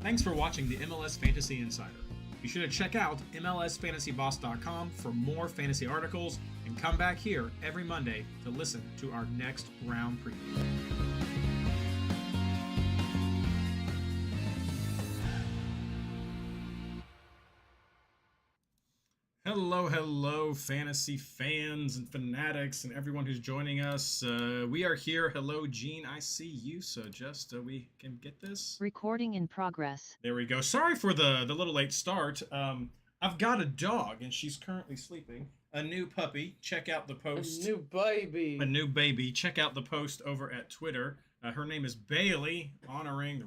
Thanks for watching the MLS Fantasy Insider. Be sure to check out MLSFantasyBoss.com for more fantasy articles and come back here every Monday to listen to our next round preview. Hello, fantasy fans and fanatics and everyone who's joining us. We are here. Hello, Gene. I see you. So just we can get this. Recording in progress. There we go. Sorry for the little late start. I've got a dog and she's currently sleeping. A new puppy. Check out the post. A new baby. Check out the post over at Twitter. Her name is Bailey, honoring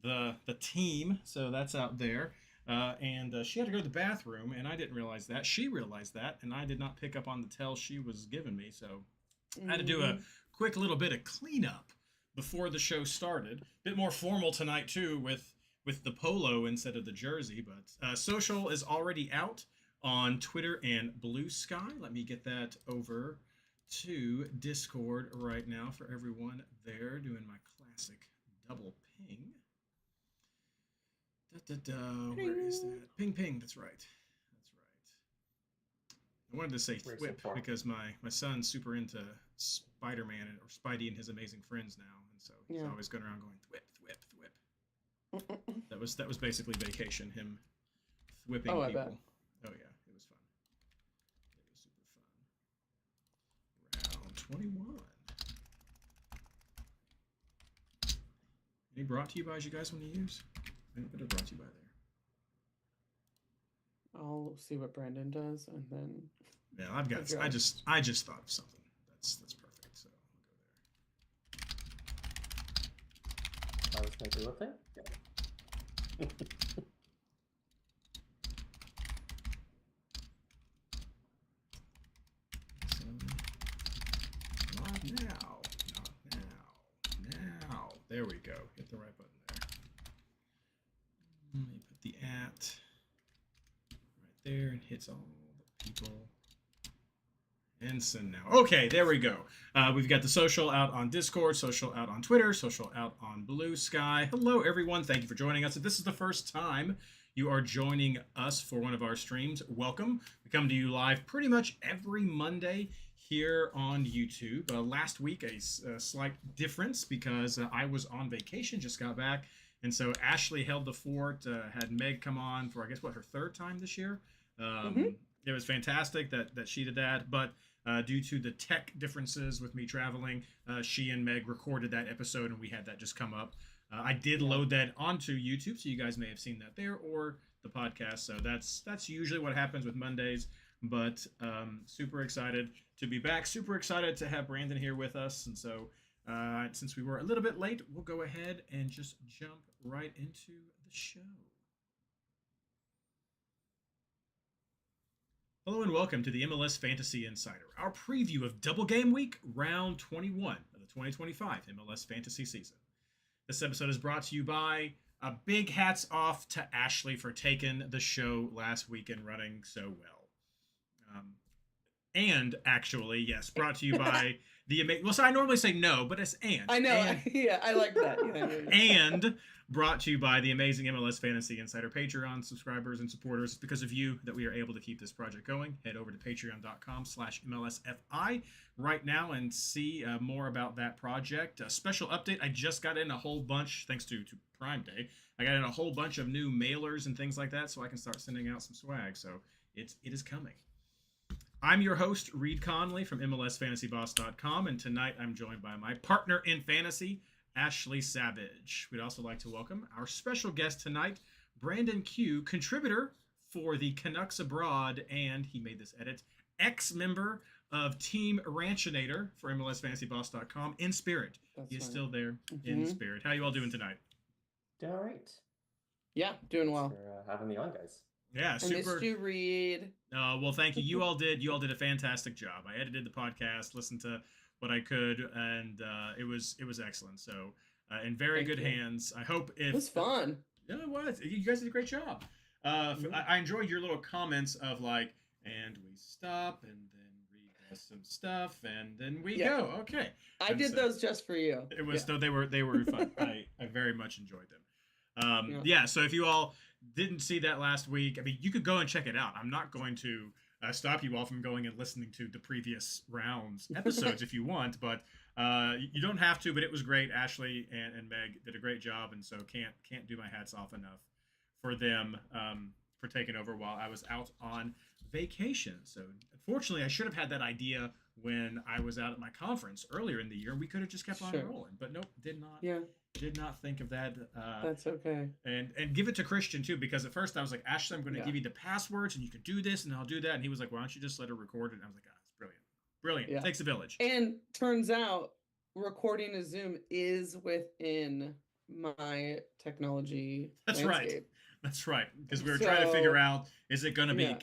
the team. So that's out there. And she had to go to the bathroom, and I didn't realize that. She realized that, and I did not pick up on the tell she was giving me. So I had to do a quick little bit of cleanup before the show started. A bit more formal tonight, too, with the polo instead of the jersey. But social is already out on Twitter and Blue Sky. Let me get that over to Discord right now for everyone there doing my classic double ping. Where is that? Ping. That's right. I wanted to say thwip because my son's super into Spider-Man or Spidey and his amazing friends now, and so he's always going around going thwip. That was basically vacation, him thwipping people. I bet. Oh yeah, it was fun. It was super fun. Round 21. Any brought to you by you guys want to use? I think that are brought to you by there. I'll see what Brandon does, and then. Yeah, I've got. I just thought of something. That's perfect. So I was going to do a thing. Yeah. Not now. There we go. Hit the right button there. Let me put the @ right there and hits all the people. And send now. Okay, there we go. We've got the social out on Discord, social out on Twitter, social out on Blue Sky. Hello, everyone. Thank you for joining us. If this is the first time you are joining us for one of our streams, welcome. We come to you live pretty much every Monday here on YouTube. Last week, a slight difference because I was on vacation, just got back. And so Ashley held the fort, had Meg come on for, I guess, her third time this year. It was fantastic that she did that. But due to the tech differences with me traveling, she and Meg recorded that episode, and we had that just come up. I did load that onto YouTube, so you guys may have seen that there, or the podcast. So that's usually what happens with Mondays. But super excited to be back. Super excited to have Brandon here with us. And so since we were a little bit late, we'll go ahead and just jump right into the show. Hello and welcome to the MLS Fantasy Insider, our preview of Double Game Week, Round 21 of the 2025 MLS Fantasy season. This episode is brought to you by big hats off to Ashley for taking the show last week and running so well. And actually, yes, brought to you by the amazing. Well, so I normally say no, but it's and. I know. I like that. Yeah. And brought to you by the amazing MLS Fantasy Insider Patreon subscribers and supporters. It's because of you that we are able to keep this project going. Head over to patreon.com/MLSFI right now and see more about that project. A special update. I just got in a whole bunch, thanks to Prime Day. I got in a whole bunch of new mailers and things like that, so I can start sending out some swag. So it is coming. I'm your host, Reid Conley from MLSFantasyBoss.com, and tonight I'm joined by my partner in fantasy, Ashley Savage. We'd also like to welcome our special guest tonight, Brandon Q, contributor for the Canucks Abroad, and he made this edit, ex-member of Team Ranchinator for MLSFantasyBoss.com in spirit. He is still there in spirit. How you all doing tonight? Doing all right. Yeah, doing well. Thanks for having me on, guys. Yeah, super. I missed you, Reid. Well, thank you. You all did a fantastic job. I edited the podcast, listened to what I could, and it was excellent. So, in very good hands. I hope it was fun. Yeah, it was. You guys did a great job. I enjoyed your little comments of like, and we stop, and then read some stuff, and then we go. Okay. I did those just for you. It was though they were fun. I very much enjoyed them. Yeah, so if you all didn't see that last week, I mean, you could go and check it out. I'm not going to stop you all from going and listening to the previous rounds episodes if you want, but you don't have to. But it was great. Ashley and Meg did a great job, and so can't do my hats off enough for them for taking over while I was out on vacation. So unfortunately, I should have had that idea when I was out at my conference earlier in the year. We could have just kept on rolling, but nope, did not. Yeah. Did not think of that. That's okay. And give it to Christian too, because at first I was like, Ashley, I'm going to give you the passwords and you can do this and I'll do that. And he was like, why don't you just let her record it? And I was like, it's brilliant. Brilliant. Yeah. Takes a village. And turns out recording a Zoom is within my technology. That's landscape. Right. That's right. Because we were trying to figure out, is it going to be,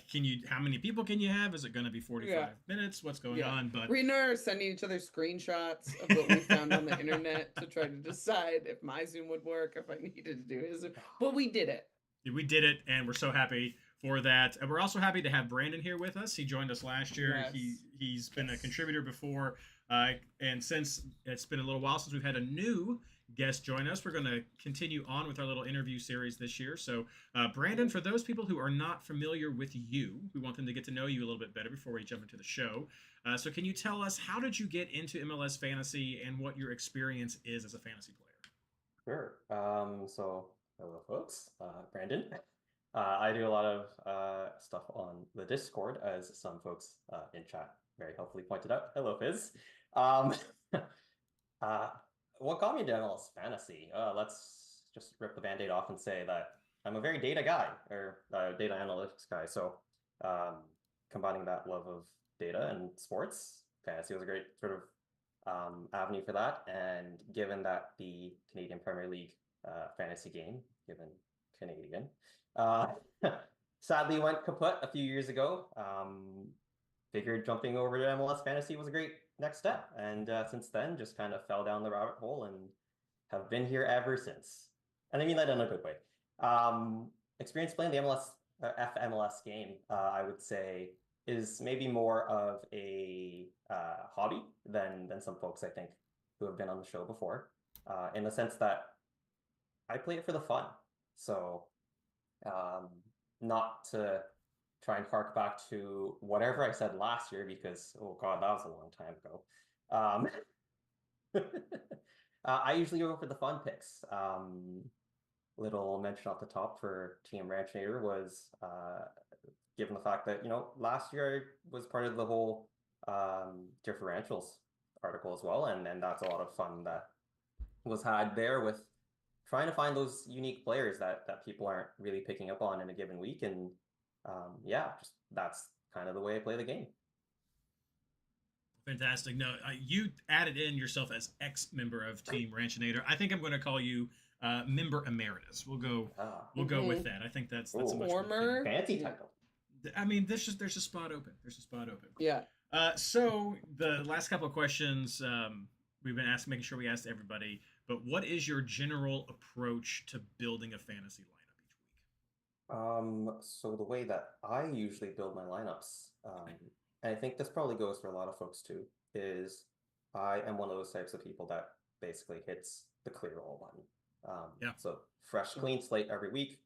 how many people can you have? Is it going to be 45 minutes? What's going on? But Reid and I are sending each other screenshots of what we found on the internet to try to decide if my Zoom would work, if I needed to do his. But we did it. We did it, and we're so happy for that. And we're also happy to have Brandon here with us. He joined us last year. Yes. He's been a contributor before, and since it's been a little while since we've had a new guest join us, we're going to continue on with our little interview series this year. So Brandon, for those people who are not familiar with you, we want them to get to know you a little bit better before we jump into the show. So can you tell us, how did you get into MLS fantasy and what your experience is as a fantasy player? Sure. So hello folks, Brandon. I do a lot of stuff on the Discord, as some folks in chat very helpfully pointed out. Hello, Fizz. What got me into MLS fantasy? Let's just rip the band-aid off and say that I'm a very data guy, or data analytics guy. So combining that love of data and sports, fantasy was a great sort of avenue for that. And given that the Canadian Premier League fantasy game, given Canadian, sadly went kaput a few years ago, figured jumping over to MLS fantasy was a great next step, and since then just kind of fell down the rabbit hole and have been here ever since. And I mean that in a good way. Experience playing the FMLS game, I would say, is maybe more of a hobby than some folks I think who have been on the show before, in the sense that I play it for the fun. So not to try and hark back to whatever I said last year, because, oh God, that was a long time ago. I usually go for the fun picks. Little mention off the top for Team Ranchinator was, given the fact that, last year I was part of the whole differentials article as well, and that's a lot of fun that was had there with trying to find those unique players that people aren't really picking up on in a given week. And just that's kind of the way I play the game. Fantastic. No, you added in yourself as ex-member of Team Ranchinator. I think I'm going to call you member emeritus. We'll go with that. I think that's a much more fancy title. I mean, there's a spot open. There's a spot open. Yeah. So the last couple of questions we've been making sure we asked everybody. But what is your general approach to building a fantasy lineup each week? So the way that I usually build my lineups, and I think this probably goes for a lot of folks too, is I am one of those types of people that basically hits the clear all button. So fresh, clean slate every week.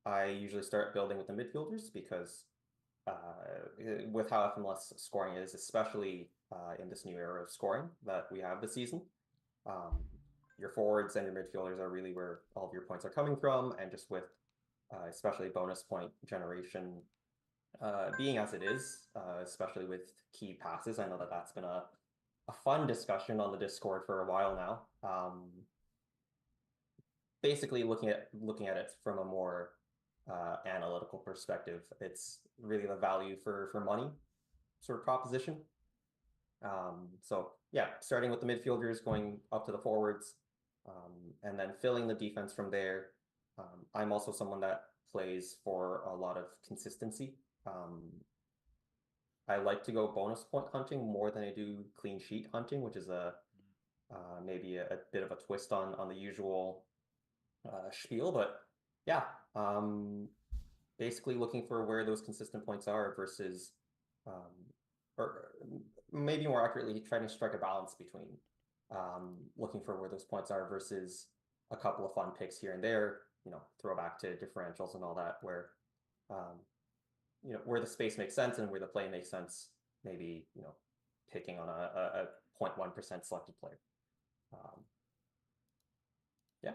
I usually start building with the midfielders because with how FMLS scoring is, especially in this new era of scoring that we have this season, your forwards and your midfielders are really where all of your points are coming from, and just with especially bonus point generation being as it is, especially with key passes. I know that that's been a fun discussion on the Discord for a while now. Basically looking at it from a more analytical perspective, it's really the value for money sort of proposition. So yeah, starting with the midfielders, going up to the forwards, and then filling the defense from there. I'm also someone that plays for a lot of consistency. I like to go bonus point hunting more than I do clean sheet hunting, which is maybe a bit of a twist on the usual spiel, but yeah, basically looking for where those consistent points are versus, or maybe more accurately, trying to strike a balance between looking for where those points are versus a couple of fun picks here and there, throw back to differentials and all that, where, where the space makes sense and where the play makes sense, maybe, picking on a 0.1% selected player. Yeah.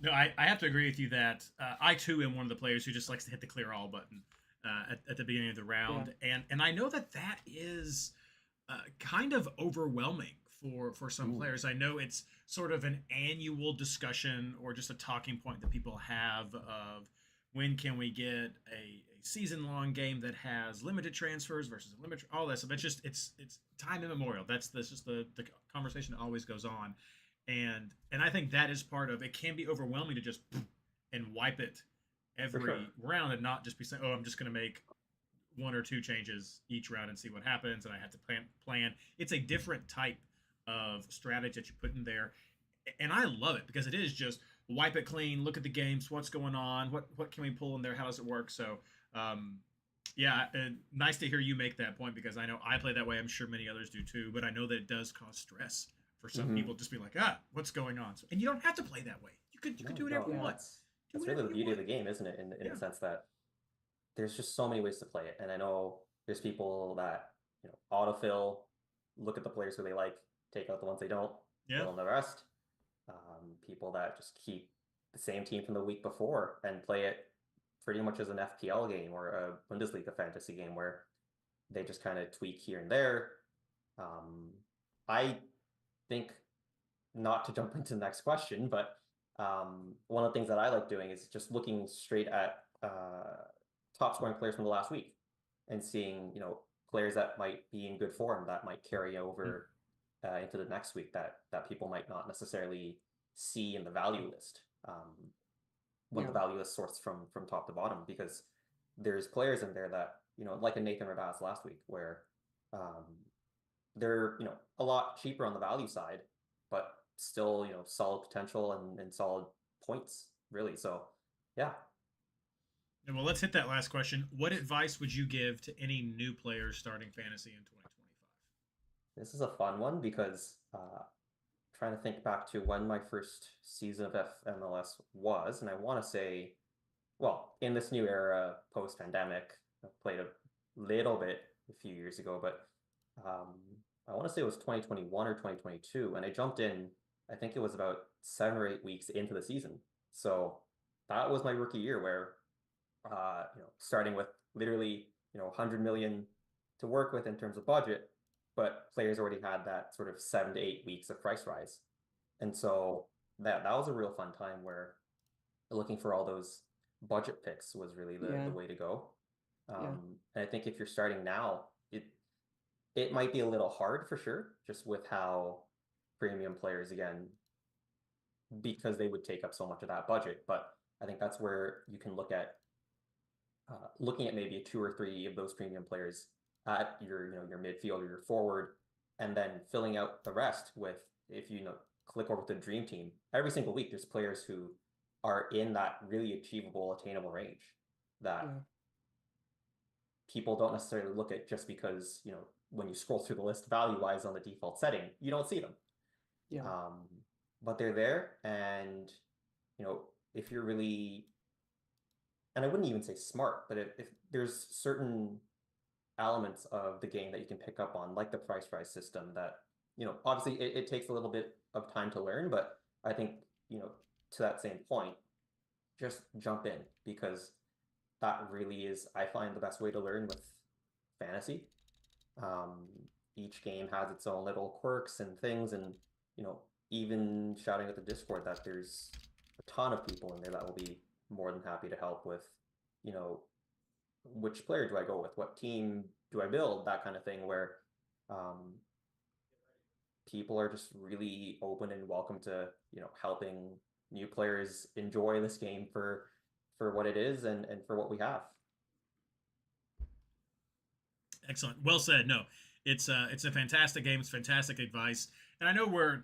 No, I have to agree with you that I too am one of the players who just likes to hit the clear all button at the beginning of the round, and I know that is kind of overwhelming for some players. I know it's sort of an annual discussion or just a talking point that people have of when can we get a season long game that has limited transfers versus a limit, all that stuff. It's just it's time immemorial. That's just the conversation that always goes on. And I think that is part of it. Can be overwhelming to just and wipe it every round and not just be saying, oh, I'm just going to make one or two changes each round and see what happens, and I have to plan. It's a different type of strategy that you put in there, and I love it because it is just wipe it clean, look at the games, what's going on, what can we pull in there, how does it work? So nice to hear you make that point, because I know I play that way. I'm sure many others do too, but I know that it does cause stress for some people. Just be like, what's going on? So, and you don't have to play that way. You could do whatever you want. That's really the beauty of the game, isn't it? In the sense that there's just so many ways to play it. And I know there's people that, autofill, look at the players who they like, take out the ones they don't, fill in the rest. People that just keep the same team from the week before and play it pretty much as an FPL game or a Bundesliga fantasy game where they just kind of tweak here and there. I think, not to jump into the next question, but one of the things that I like doing is just looking straight at top scoring players from the last week and seeing, players that might be in good form that might carry over into the next week that people might not necessarily see in the value list. When the value list sorts from top to bottom, because there's players in there that, like a Nathan Rabaz last week, where they're, a lot cheaper on the value side, but still, solid potential and solid points, really. So, yeah. And well, let's hit that last question. What advice would you give to any new players starting fantasy in 2025? This is a fun one because trying to think back to when my first season of FMLS was, and I want to say, well, in this new era, post-pandemic, I played a little bit a few years ago, but I want to say it was 2021 or 2022, and I jumped in, I think it was about 7 or 8 weeks into the season. So that was my rookie year where, starting with literally, 100 million to work with in terms of budget, but players already had that sort of 7 to 8 weeks of price rise. And so that was a real fun time where looking for all those budget picks was really the way to go. And I think if you're starting now, it might be a little hard for sure, just with how premium players, again, because they would take up so much of that budget. But I think that's where you can look at looking at maybe 2 or 3 of those premium players at your midfield or your forward, and then filling out the rest with, if you click over to the dream team, every single week there's players who are in that really achievable, attainable range that people don't necessarily look at, just because when you scroll through the list value wise on the default setting, you don't see them. But they're there, and if you're really, and I wouldn't even say smart, but if there's certain elements of the game that you can pick up on, like the price rise system, that obviously it takes a little bit of time to learn, but I think to that same point, just jump in, because that really is, I find, the best way to learn with fantasy. Each game has its own little quirks and things, and even shouting at the Discord that there's a ton of people in there that will be more than happy to help with which player do I go with, what team do I build, that kind of thing, where people are just really open and welcome to helping new players enjoy this game for what it is and for what we have. Excellent. Well said. No, it's a fantastic game. It's fantastic advice. And I know we're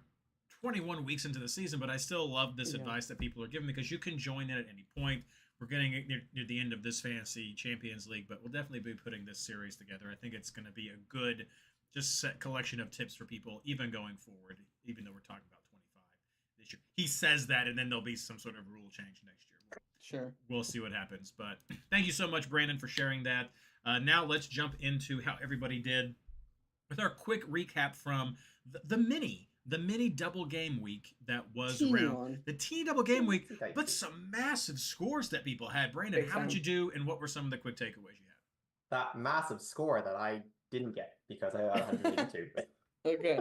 21 weeks into the season, but I still love this advice that people are giving, because you can join in at any point. We're getting near the end of this Fantasy Champions League, but we'll definitely be putting this series together. I think it's going to be a good, just set collection of tips for people, even going forward, even though we're talking about 25 this year. He says that, and then there'll be some sort of rule change next year. Sure. We'll see what happens. But thank you so much, Brandon, for sharing that. Now let's jump into how everybody did with our quick recap from the mini double game week that was around the teeny double game week, but some massive scores that people had. Brandon, how did you do, and what were some of the quick takeaways you had? That massive score that I didn't get because I got 182. Okay.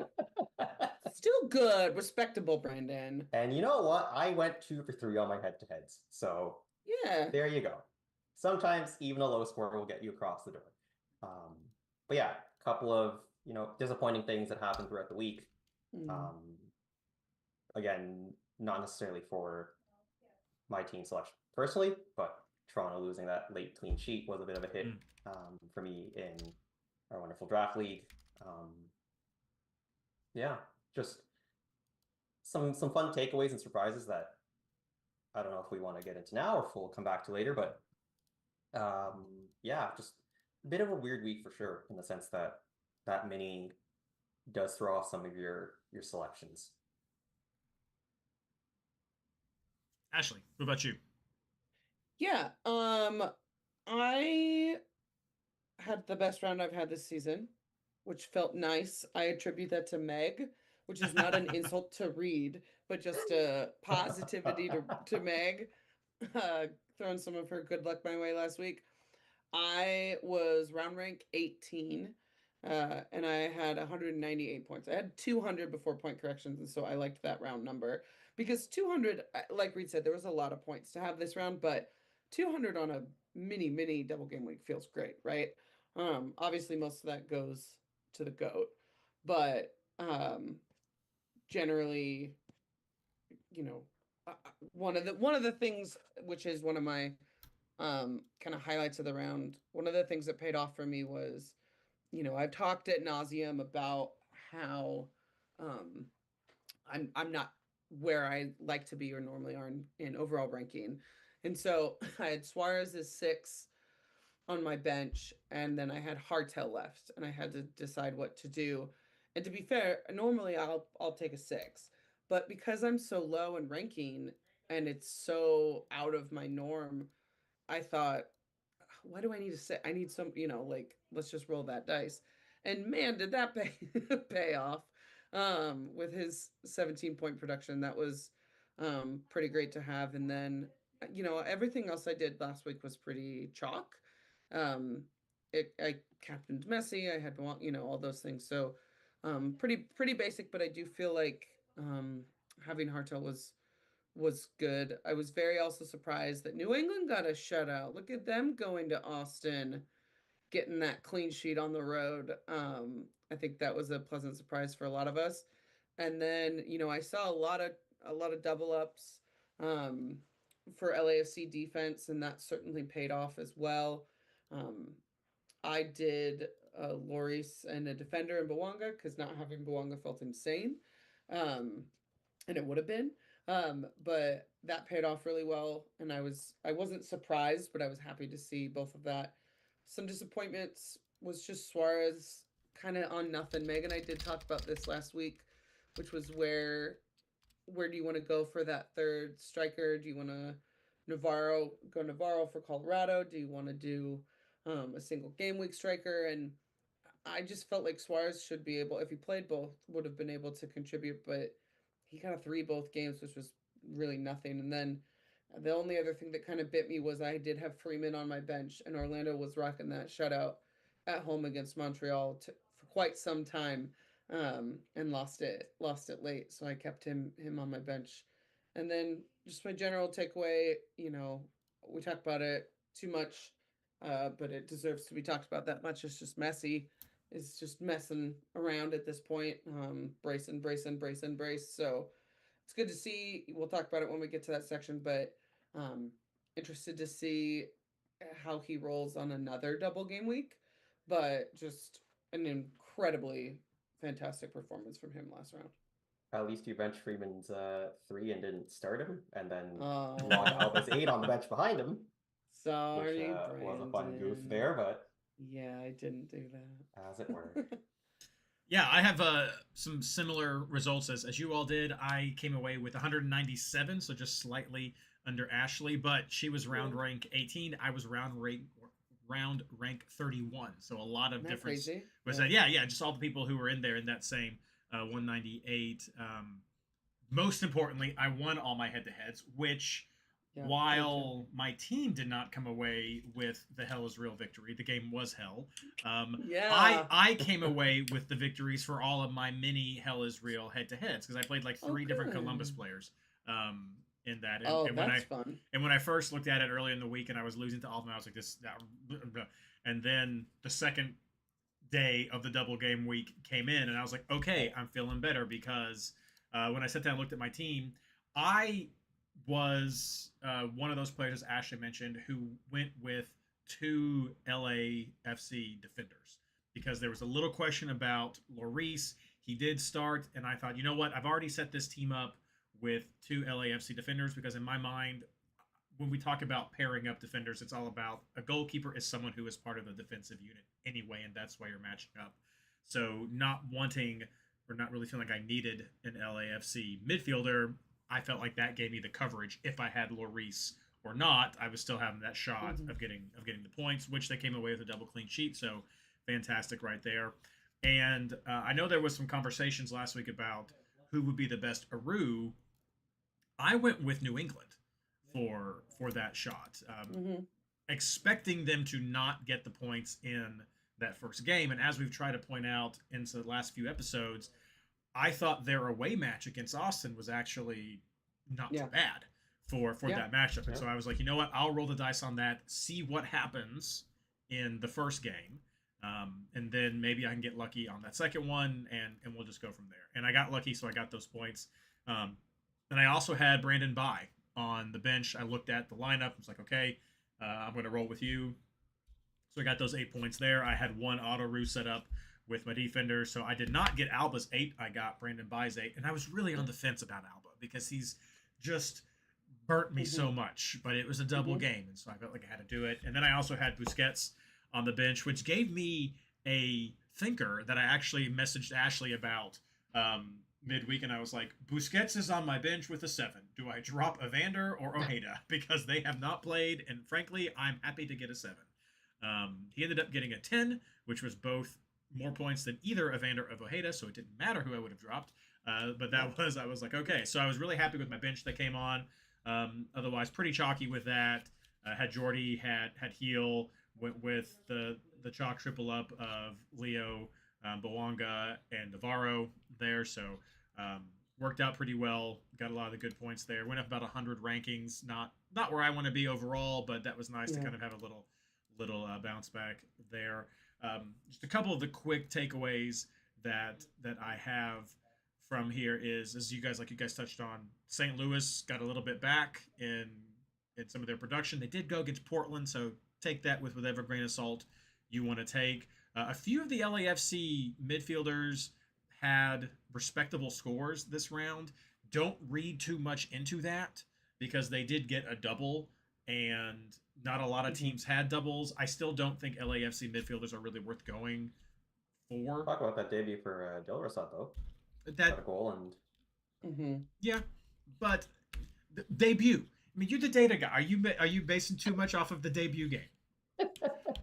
Still good, respectable, Brandon. And you know what? I went 2 for 3 on my head-to-heads. So yeah, there you go. Sometimes even a low score will get you across the door. But yeah, a couple of disappointing things that happened throughout the week. Again, not necessarily for my team selection personally, but Toronto losing that late clean sheet was a bit of a hit for me in our wonderful draft league. Yeah, just some fun takeaways and surprises that I don't know if we want to get into now or if we'll come back to later, but yeah, just a bit of a weird week for sure, in the sense that that mini does throw off some of your selections. Ashley, what about you? Yeah, I had the best round I've had this season, which felt nice. I attribute that to Meg, which is not an insult to Reid, but just a positivity to Meg, throwing some of her good luck my way last week. I was round rank 18, and I had 198 points. I had 200 before point corrections, and so I liked that round number. Because 200, like Reid said, there was a lot of points to have this round, but 200 on a mini double game week feels great, right? Obviously most of that goes to the GOAT, but generally, one of the things, which is one of my kind of highlights of the round, one of the things that paid off for me was, I've talked ad nauseum about how I'm not where I like to be or normally are in overall ranking. And so I had Suarez as 6 on my bench, and then I had Hartel left, and I had to decide what to do. And to be fair, normally I'll take a 6, but because I'm so low in ranking and it's so out of my norm, I thought, what do I need to say? I need some, let's just roll that dice. And man, did that pay off with his 17-point production. That was pretty great to have. And then, everything else I did last week was pretty chalk. I captained Messi. I had, all those things. So pretty basic, but I do feel like having Hartel was good. I was very also surprised that New England got a shutout. Look at them going to Austin, getting that clean sheet on the road. I think that was a pleasant surprise for a lot of us. And then, I saw a lot of double ups for LAFC defense, and that certainly paid off as well. I did Loris and a defender in Bawanga, because not having Bawanga felt insane. And it would have been. But that paid off really well, and I wasn't surprised, but I was happy to see both of that. Some disappointments was just Suarez kind of on nothing. Meg and I did talk about this last week, which was where do you want to go for that third striker? Do you want to go Navarro for Colorado? Do you want to do a single game week striker? And I just felt like Suarez should be able, if he played both, would have been able to contribute, but he got a 3 both games, which was really nothing. And then the only other thing that kind of bit me was I did have Freeman on my bench, and Orlando was rocking that shutout at home against Montreal for quite some time, and lost it late. So I kept him on my bench. And then just my general takeaway, we talk about it too much, but it deserves to be talked about that much. It's just Messi is just messing around at this point. Brace. So it's good to see. We'll talk about it when we get to that section, but interested to see how he rolls on another double game week. But just an incredibly fantastic performance from him last round. At least you bench Freeman's 3 and didn't start him, and then log Alba's 8 on the bench behind him. Sorry, which was a fun goof there, but yeah, I didn't do that. as it were. Yeah, I have some similar results as you all did. I came away with 197, so just slightly under Ashley, but she was round rank 18. I was round rank 31. So a lot of Isn't that difference crazy? was that. Yeah, yeah, just all the people who were in there in that same 198. Most importantly, I won all my head-to-heads, which Yeah, while my team did not come away with the hell is real victory, the game was hell. Yeah. I came away with the victories for all of my mini hell is real head-to-heads because I played like Oh, three different Columbus good. players in that. Oh, that's fun. And when I first looked at it early in the week and I was losing to all of them, I was like this that, and then the second day of the double game week came in and I was like, okay, I'm feeling better because when I sat down and looked at my team, I was one of those players, as Ashley mentioned, who went with two LAFC defenders because there was a little question about Lloris. He did start, and I thought, you know what? I've already set this team up with two LAFC defenders because in my mind, when we talk about pairing up defenders, it's all about a goalkeeper is someone who is part of the defensive unit anyway, and that's why you're matching up. So not wanting or not really feeling like I needed an LAFC midfielder, I felt like that gave me the coverage. If I had Lloris or not, I was still having that shot Mhm. of getting the points, which they came away with a double clean sheet. So fantastic right there. And I know there was some conversations last week about who would be the best Aru. I went with New England for that shot, Hmm. expecting them to not get the points in that first game. And as we've tried to point out in the last few episodes, I thought their away match against Austin was actually not too Yeah. bad for Yeah. that matchup. And Yeah. so I was like, you know what? I'll roll the dice on that, see what happens in the first game. And then maybe I can get lucky on that second one, and we'll just go from there. And I got lucky, so I got those points. Um, and I also had Brandon By on the bench. I looked at the lineup. I was like, okay, I'm going to roll with you. So I got those 8 points there. I had one auto roo set up with my defender. So I did not get Alba's 8. I got Brandon By's 8. And I was really on the fence about Alba because he's just burnt me so Hmm. much. But it was a double Hmm. game. And so I felt like I had to do it. And then I also had Busquets on the bench, which gave me a thinker that I actually messaged Ashley about midweek. And I was like, Busquets is on my bench with a 7. Do I drop Evander or Ojeda? Because they have not played. And frankly, I'm happy to get a 7. He ended up getting a 10, which was both more points than either Evander or Ojeda, so it didn't matter who I would have dropped. But that was, I was like, okay. So I was really happy with my bench that came on. Otherwise, pretty chalky with that. Had Jordy, had Heel, went with the chalk triple up of Leo, Bawanga, and Navarro there. So worked out pretty well. Got a lot of the good points there. Went up about 100 rankings. Not where I want to be overall, but that was nice to Yeah. kind of have a little bounce back there. Just a couple of the quick takeaways that I have from here is, as you guys touched on, St. Louis got a little bit back in some of their production. They did go against Portland, so take that with whatever grain of salt you want to take. A few of the LAFC midfielders had respectable scores this round. Don't read too much into that because they did get a double and not a lot of Hmm. teams had doubles. I still don't think LAFC midfielders are really worth going for. Talk about that debut for Del Rosat though. Got That a goal and Hmm. yeah, but debut. I mean, you're the data guy. Are you basing too much off of the debut game?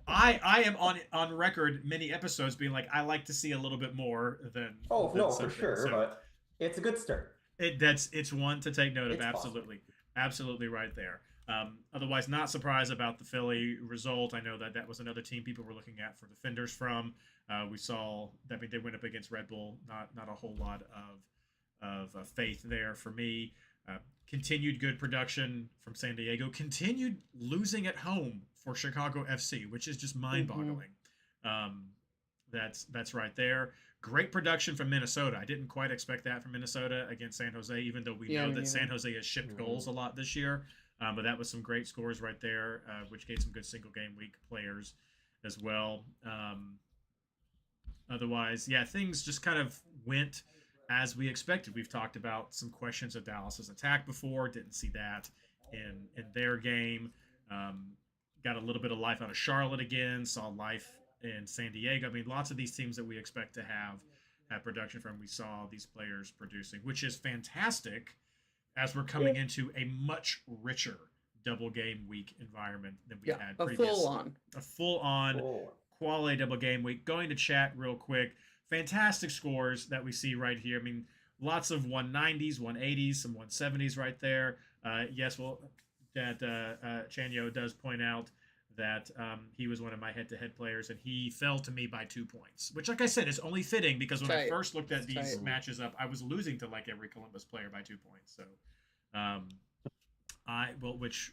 I am on record many episodes being like I like to see a little bit more than oh than no, for something. sure, So but it's a good start. it's one to take note of. It's possible. Absolutely right there. Otherwise, not surprised about the Philly result. I know that was another team people were looking at for defenders from. We saw that. I mean, they went up against Red Bull. Not a whole lot of faith there for me. Continued good production from San Diego. Continued losing at home for Chicago FC, which is just mind-boggling. Um, that's right there. Great production from Minnesota. I didn't quite expect that from Minnesota against San Jose, even though we Yeah, know me that San neither. Jose has shipped Mhm. goals a lot this year. But that was some great scores right there, which gave some good single game week players as well. Otherwise, yeah, things just kind of went as we expected. We've talked about some questions of Dallas's attack before. Didn't see that in their game. Um, got a little bit of life out of Charlotte again. Saw life in San Diego. I mean, lots of these teams that we expect to have had production from. We saw these players producing, which is fantastic as we're coming into a much richer double game week environment than we had previously. A full on quality double game week. Going to chat real quick. Fantastic scores that we see right here. I mean, lots of 190s, 180s, some 170s right there. Yes, well, that Chanyo does point out that he was one of my head-to-head players, and he fell to me by 2 points, which, like I said, is only fitting because when I first looked at these matches up, I was losing to like every Columbus player by 2 points. So,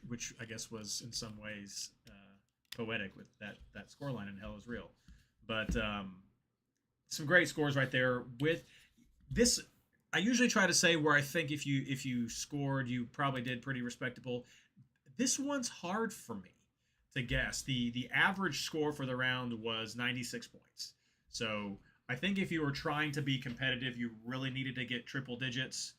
which I guess was in some ways poetic with that scoreline in Hell is Real, but some great scores right there with this. I usually try to say where I think if you scored, you probably did pretty respectable. This one's hard for me to guess. The average score for the round was 96 points. So I think if you were trying to be competitive, you really needed to get triple digits.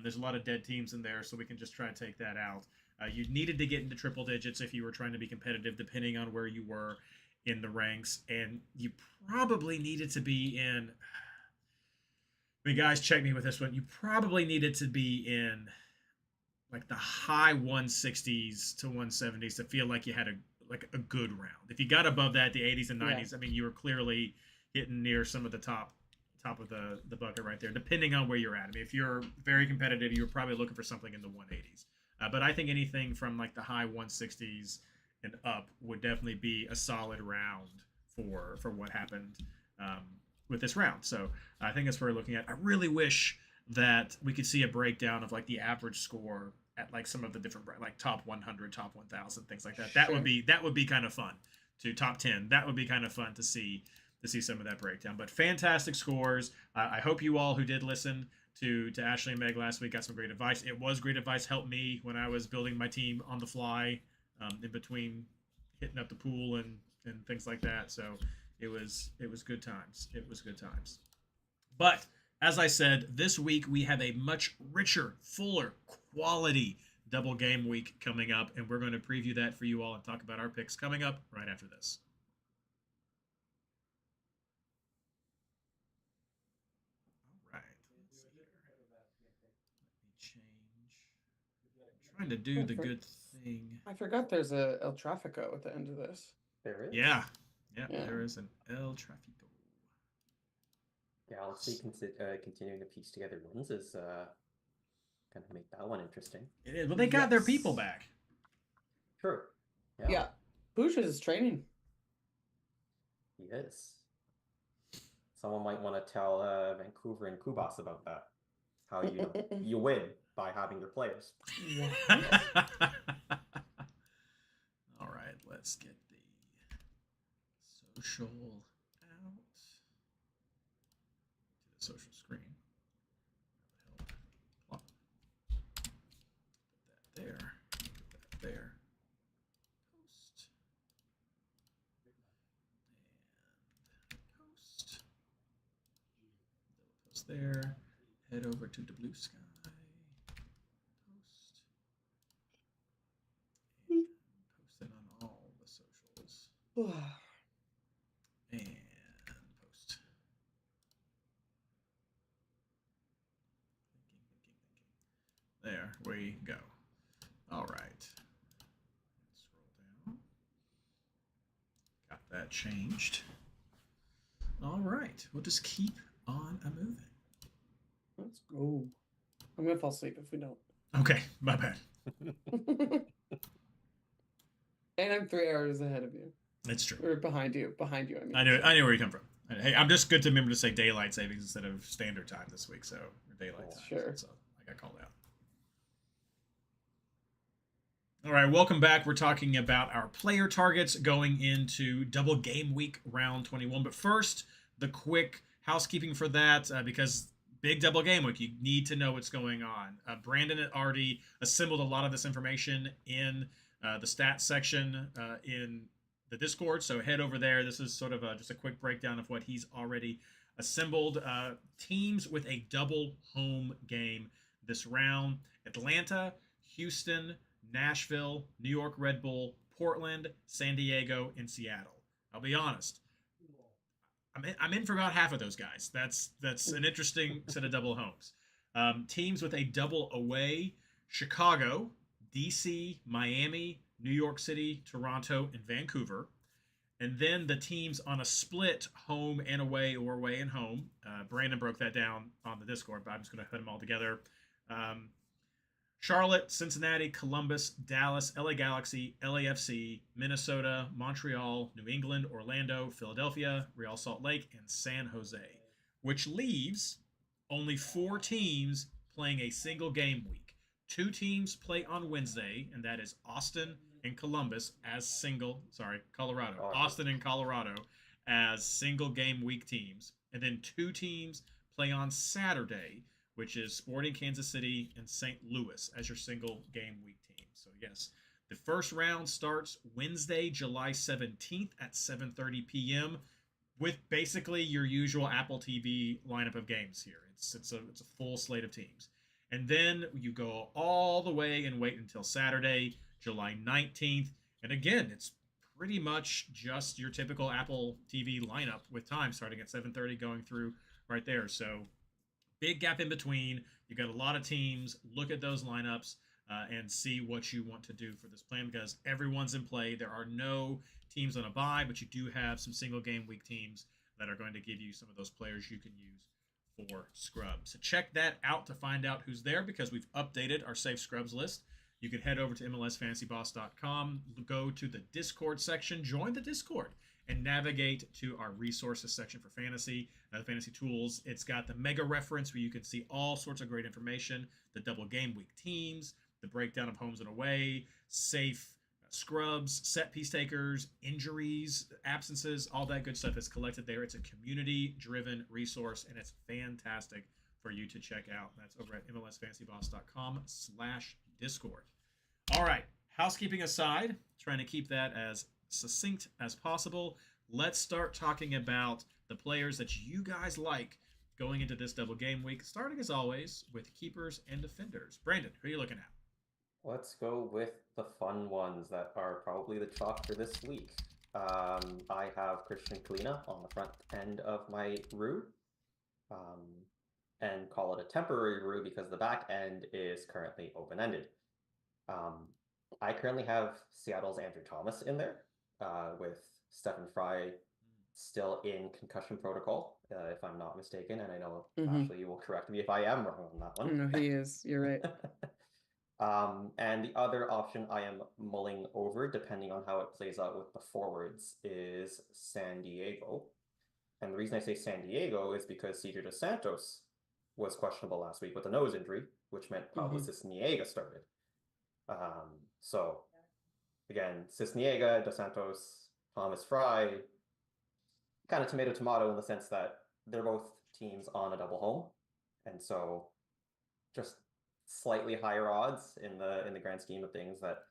There's a lot of dead teams in there, so we can just try to take that out. You needed to get into triple digits if you were trying to be competitive, depending on where you were in the ranks. And you probably needed to be in... I mean, guys, check me with this one. You probably needed to be in like the high 160s to 170s to feel like you had a good round. If you got above that, the 80s and 90s, I mean, you were clearly hitting near some of the top of the bucket right there, depending on where you're at. I mean, if you're very competitive, you're probably looking for something in the 180s. But I think anything from like the high 160s and up would definitely be a solid round for what happened with this round. So I think that's what we're looking at. I really wish that we could see a breakdown of like the average score at like some of the different, like top 100, top 1000, things like that. That would be kind of fun. To top 10. That would be kind of fun to see some of that breakdown. But fantastic scores. I hope you all who did listen to Ashley and Meg last week got some great advice. It was great advice. Helped me when I was building my team on the fly, in between hitting up the pool and things like that. So it was good times. It was good times. But as I said, this week we have a much richer, fuller, quality double game week coming up, and we're going to preview that for you all and talk about our picks coming up right after this. All right. Let's see here. Let me change. I'm trying to do the good thing. I forgot there's a El Trafico at the end of this. There is? Yeah, there is an El Trafico. Galaxy continuing to piece together wins is kind of make that one interesting. It is. Well, they got their people back. Sure. Yeah. Bush is training. He is. Someone might want to tell Vancouver and Kubas about that. How you win by having your players. All right, let's get the social out to the social screen. Put that there. Put that there. Post. And post. Post there. Head over to the blue sky. Post. And post it on all the socials. And post. Thinking. There we go. All right. Scroll down. Got that changed. All right. We'll just keep on a moving. Let's go. I'm going to fall asleep if we don't. Okay. My bad. And I'm 3 hours ahead of you. It's true. Or behind you. Behind you, I mean. I knew where you come from. Hey, I'm just good to remember to say daylight savings instead of standard time this week. So, daylight time. Sure. So, I got called out. All right, welcome back. We're talking about our player targets going into double game week round 21. But first, the quick housekeeping for that, because big double game week, you need to know what's going on. Brandon had already assembled a lot of this information in the stats section in the Discord, so head over there. This is sort of just a quick breakdown of what he's already assembled. Teams with a double home game this round: Atlanta, Houston, Nashville, New York Red Bull, Portland, San Diego, and Seattle. I'll be honest, I'm in for about half of those guys. That's an interesting set of double homes. Teams with a double away: Chicago, DC, Miami, New York City, Toronto, and Vancouver. And then the teams on a split home and away or away and home. Brandon broke that down on the Discord, but I'm just going to put them all together. Um, Charlotte, Cincinnati, Columbus, Dallas, LA Galaxy, LAFC, Minnesota, Montreal, New England, Orlando, Philadelphia, Real Salt Lake, and San Jose, which leaves only 4 teams playing a single game week. 2 teams play on Wednesday, and that is Austin and Columbus as Colorado. Oh, Austin and Colorado as single game week teams. And then 2 teams play on Saturday, which is Sporting Kansas City and St. Louis as your single game week team. So yes, the first round starts Wednesday, July 17th at 7:30 p.m. with basically your usual Apple TV lineup of games here. It's a full slate of teams. And then you go all the way and wait until Saturday, July 19th. And again, it's pretty much just your typical Apple TV lineup with time starting at 7:30 going through right there. So big gap in between. You got a lot of teams. Look at those lineups and see what you want to do for this plan because everyone's in play. There are no teams on a bye, but you do have some single game week teams that are going to give you some of those players you can use for scrubs. So check that out to find out who's there because we've updated our safe scrubs list. You can head over to MLSFantasyBoss.com, go to the Discord section, join the Discord, and navigate to our resources section for fantasy, fantasy tools. It's got the mega reference where you can see all sorts of great information, the double game week teams, the breakdown of homes and away, safe scrubs, set piece takers, injuries, absences, all that good stuff is collected there. It's a community-driven resource, and it's fantastic for you to check out. That's over at MLSFantasyBoss.com/Discord. All right, housekeeping aside, trying to keep that as succinct as possible, let's start talking about the players that you guys like going into this double game week, starting as always with keepers and defenders. Brandon, who are you looking at? Let's go with the fun ones that are probably the chalk for this week. I have Christian Kalina on the front end of my Rue, and call it a temporary Rue because the back end is currently open-ended. I currently have Seattle's Andrew Thomas in there, with Stephen Fry still in concussion protocol, if I'm not mistaken, and I know Ashley will correct me if I am wrong on that one. No, he is. You're right. And the other option I am mulling over, depending on how it plays out with the forwards, is San Diego. And the reason I say San Diego is because Cedar dos Santos was questionable last week with a nose injury, which meant Pablo Cisniega started. So, again, Cisniega, dos Santos, Thomas Fry, kind of tomato-tomato in the sense that they're both teams on a double home. And so, just slightly higher odds in the grand scheme of things that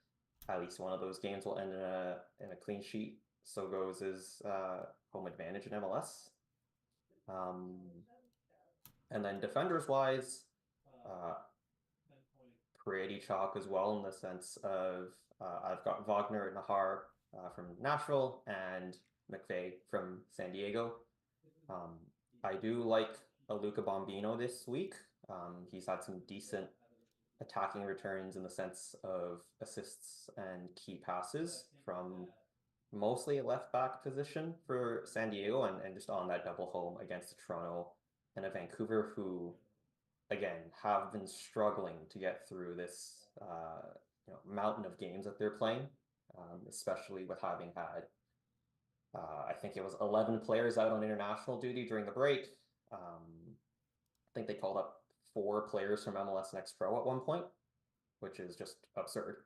at least one of those games will end in a clean sheet. So goes his home advantage in MLS. And then defenders wise, pretty chalk as well in the sense of I've got Wagner and Nahar from Nashville and McVeigh from San Diego. I do like a Luca Bombino this week. He's had some decent attacking returns in the sense of assists and key passes from mostly a left back position for San Diego and just on that double home against Toronto and a Vancouver who, again, have been struggling to get through this mountain of games that they're playing, especially with having had, I think it was 11 players out on international duty during the break. I think they called up 4 players from MLS Next Pro at one point, which is just absurd.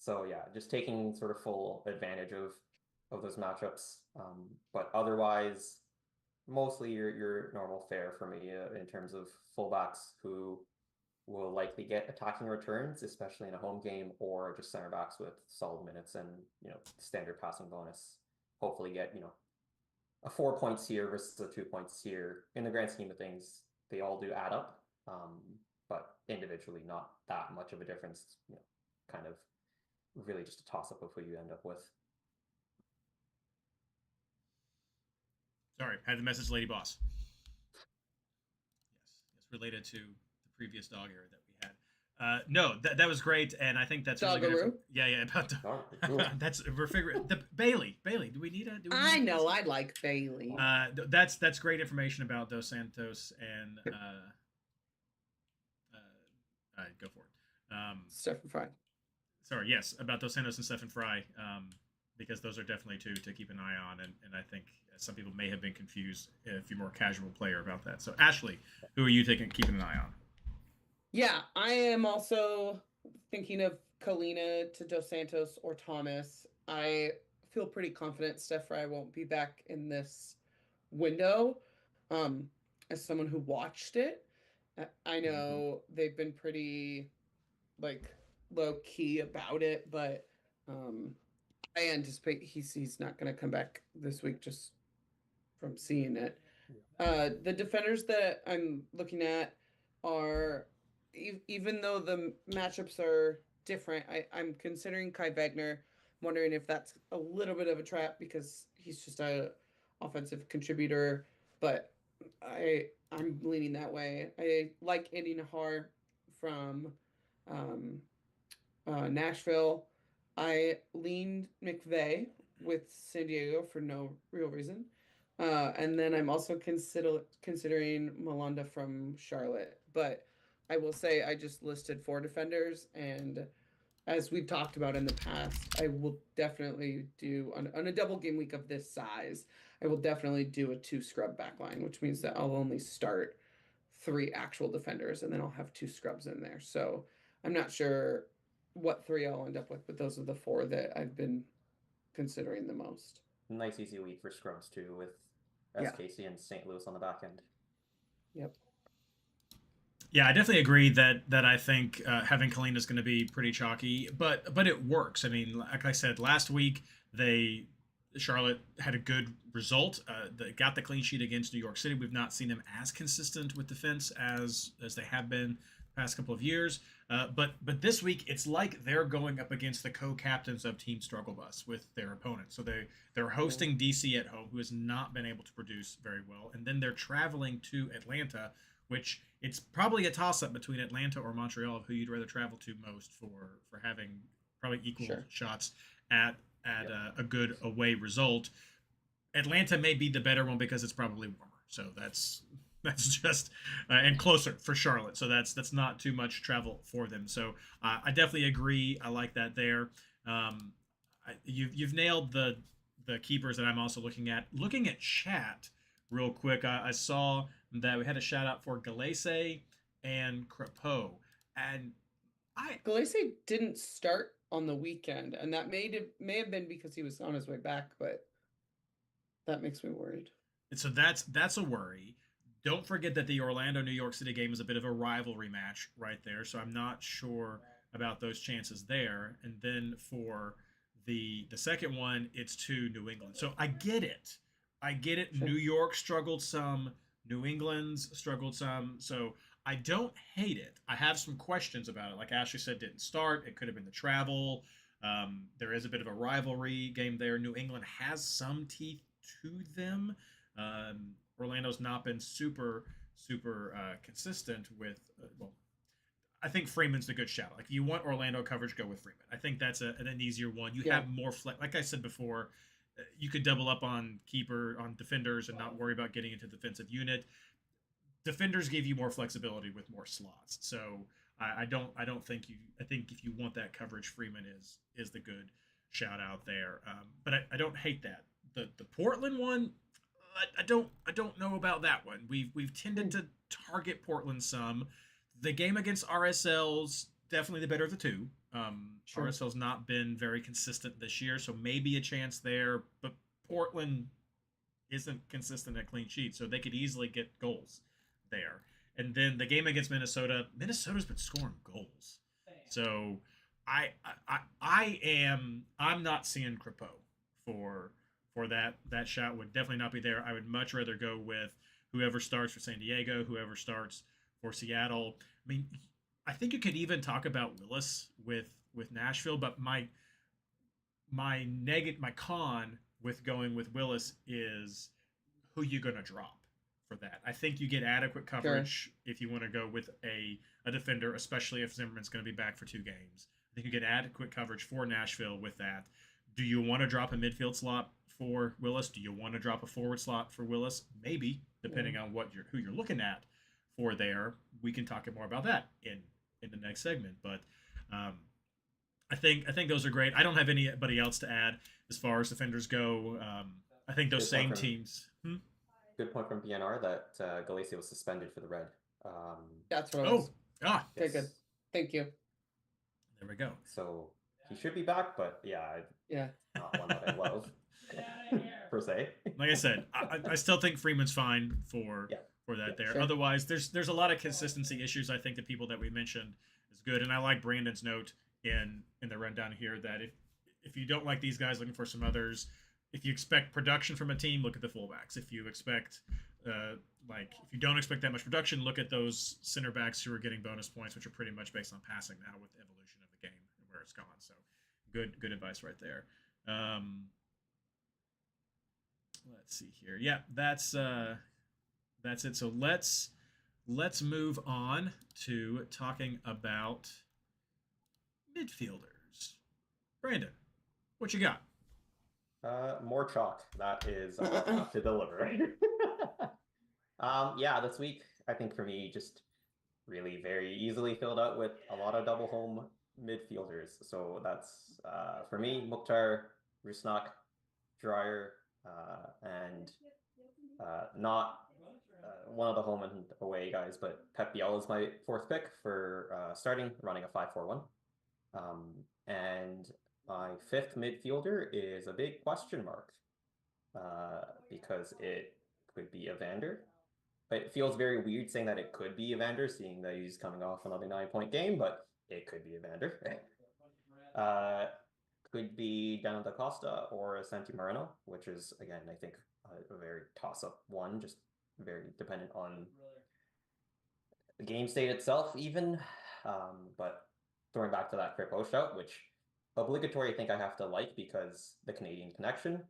So yeah, just taking sort of full advantage of those matchups. But otherwise, mostly your normal fare for me in terms of fullbacks who will likely get attacking returns, especially in a home game, or just center backs with solid minutes and standard passing bonus. Hopefully get a 4 points here versus a 2 points here. In the grand scheme of things, they all do add up, but individually not that much of a difference. Kind of really just a toss up of who you end up with. Sorry, I had the message, Lady Boss. Yes, related to the previous dog era that we had. No, that was great, and I think that's really good. Yeah, about that's we're figuring the Bailey. Do we need a? I know I like Bailey. That's great information about Dos Santos and go for it. Stephen Fry. Sorry, yes, about Dos Santos and Stephen Fry, because those are definitely two to keep an eye on, and I think some people may have been confused if you're more casual player about that. So, Ashley, who are you keeping an eye on? Yeah, I am also thinking of Kalina to Dos Santos or Thomas. I feel pretty confident Steph Fry won't be back in this window. As someone who watched it, I know they've been pretty like low key about it, but I anticipate he's not going to come back this week just from seeing it. The defenders that I'm looking at are, even though the matchups are different, I'm considering Kai Wagner. I'm wondering if that's a little bit of a trap because he's just a offensive contributor, but I'm leaning that way. I like Andy Nahar from Nashville. I leaned McVeigh with San Diego for no real reason. And then I'm also considering Malanda from Charlotte. But I will say I just listed 4 defenders, and as we've talked about in the past, I will definitely do on a double game week of this size. I will definitely do a 2 scrub backline, which means that I'll only start 3 actual defenders, and then I'll have 2 scrubs in there. So I'm not sure what 3 I'll end up with, but those are the 4 that I've been considering the most. Nice easy week for scrubs too, with SKC and St. Louis on the back end. Yep. Yeah, I definitely agree that I think having Kalina is going to be pretty chalky, but it works. I mean, like I said last week, Charlotte had a good result. They got the clean sheet against New York City. We've not seen them as consistent with defense as they have been the past couple of years. But this week, it's like they're going up against the co-captains of Team Struggle Bus with their opponents. So they're hosting DC at home, who has not been able to produce very well, and then they're traveling to Atlanta, which it's probably a toss-up between Atlanta or Montreal of who you'd rather travel to most for having probably equal shots at a good away result. Atlanta may be the better one because it's probably warmer, so that's just and closer for Charlotte, so that's not too much travel for them. So I definitely agree. I like that there. You've nailed the keepers that I'm also looking at. Looking at chat real quick, I saw that we had a shout out for Galese and Crepeau, and Galese didn't start on the weekend, and that may have been because he was on his way back, but that makes me worried. So that's a worry. Don't forget that the Orlando New York City game is a bit of a rivalry match right there, so I'm not sure about those chances there. And then for the second one, it's to New England. So I get it. Sure. New York struggled some. New England's struggled some. So I don't hate it. I have some questions about it. Like Ashley said, didn't start. It could have been the travel. There is a bit of a rivalry game there. New England has some teeth to them. Orlando's not been super consistent with, I think Freeman's the good shout. Like, if you want Orlando coverage, go with Freeman. I think that's an easier one. You have more flex. Like I said before, you could double up on defenders and not worry about getting into the defensive unit. Defenders give you more flexibility with more slots. So I think if you want that coverage, Freeman is the good shout out there. But I don't hate that. The Portland one, I don't know about that one. We've tended to target Portland some. The game against RSL's definitely the better of the two. Sure. RSL's not been very consistent this year, so maybe a chance there. But Portland isn't consistent at clean sheet, so they could easily get goals there. And then the game against Minnesota's been scoring goals. So I'm not seeing Crepeau for that shot. Would definitely not be there. I would much rather go with whoever starts for San Diego, whoever starts for Seattle. I mean, I think you could even talk about Willis with Nashville, but my con with going with Willis is who you're going to drop for that. I think you get adequate coverage if you want to go with a defender, especially if Zimmerman's going to be back for 2 games. I think you get adequate coverage for Nashville with that. Do you want to drop a midfield slot for Willis? Do you want to drop a forward slot for Willis? Maybe, depending on who you're looking at for there. We can talk more about that in the next segment. But I think those are great. I don't have anybody else to add as far as defenders go. I think those same teams. Good point from BNR that Galicia was suspended for the red. That's what I was. Yes. Good. Thank you. There we go. So he should be back, but not one that I love per se. Like I said, I still think Freeman's fine for that there. Sure. Otherwise, there's a lot of consistency issues. I think the people that we mentioned is good, and I like Brandon's note in the rundown here that if you don't like these guys, looking for some others. If you expect production from a team, look at the fullbacks. If you expect, if you don't expect that much production, look at those center backs who are getting bonus points, which are pretty much based on passing now with the evolution of the game and where it's gone. So, good advice right there. Let's see here. Yeah, that's it. So let's move on to talking about midfielders. Brandon, what you got? More chalk. That is to deliver. This week I think for me just really very easily filled out with a lot of double home midfielders. So that's for me Mukhtar, Rusnak, Dreyer, and not one of the home and away guys, but Pep Biel is my 4th pick for starting, running a 5-4-1. And my 5th midfielder is a big question mark because it could be Evander. It feels very weird saying that it could be Evander, seeing that he's coming off another 9-point game, but it could be Evander. Could be Daniel da Costa or Santi Moreno, which is, again, I think a very toss-up one, just very dependent on the game state itself even. But throwing back to that Kripo shout, which obligatory I think I have to like because the Canadian connection,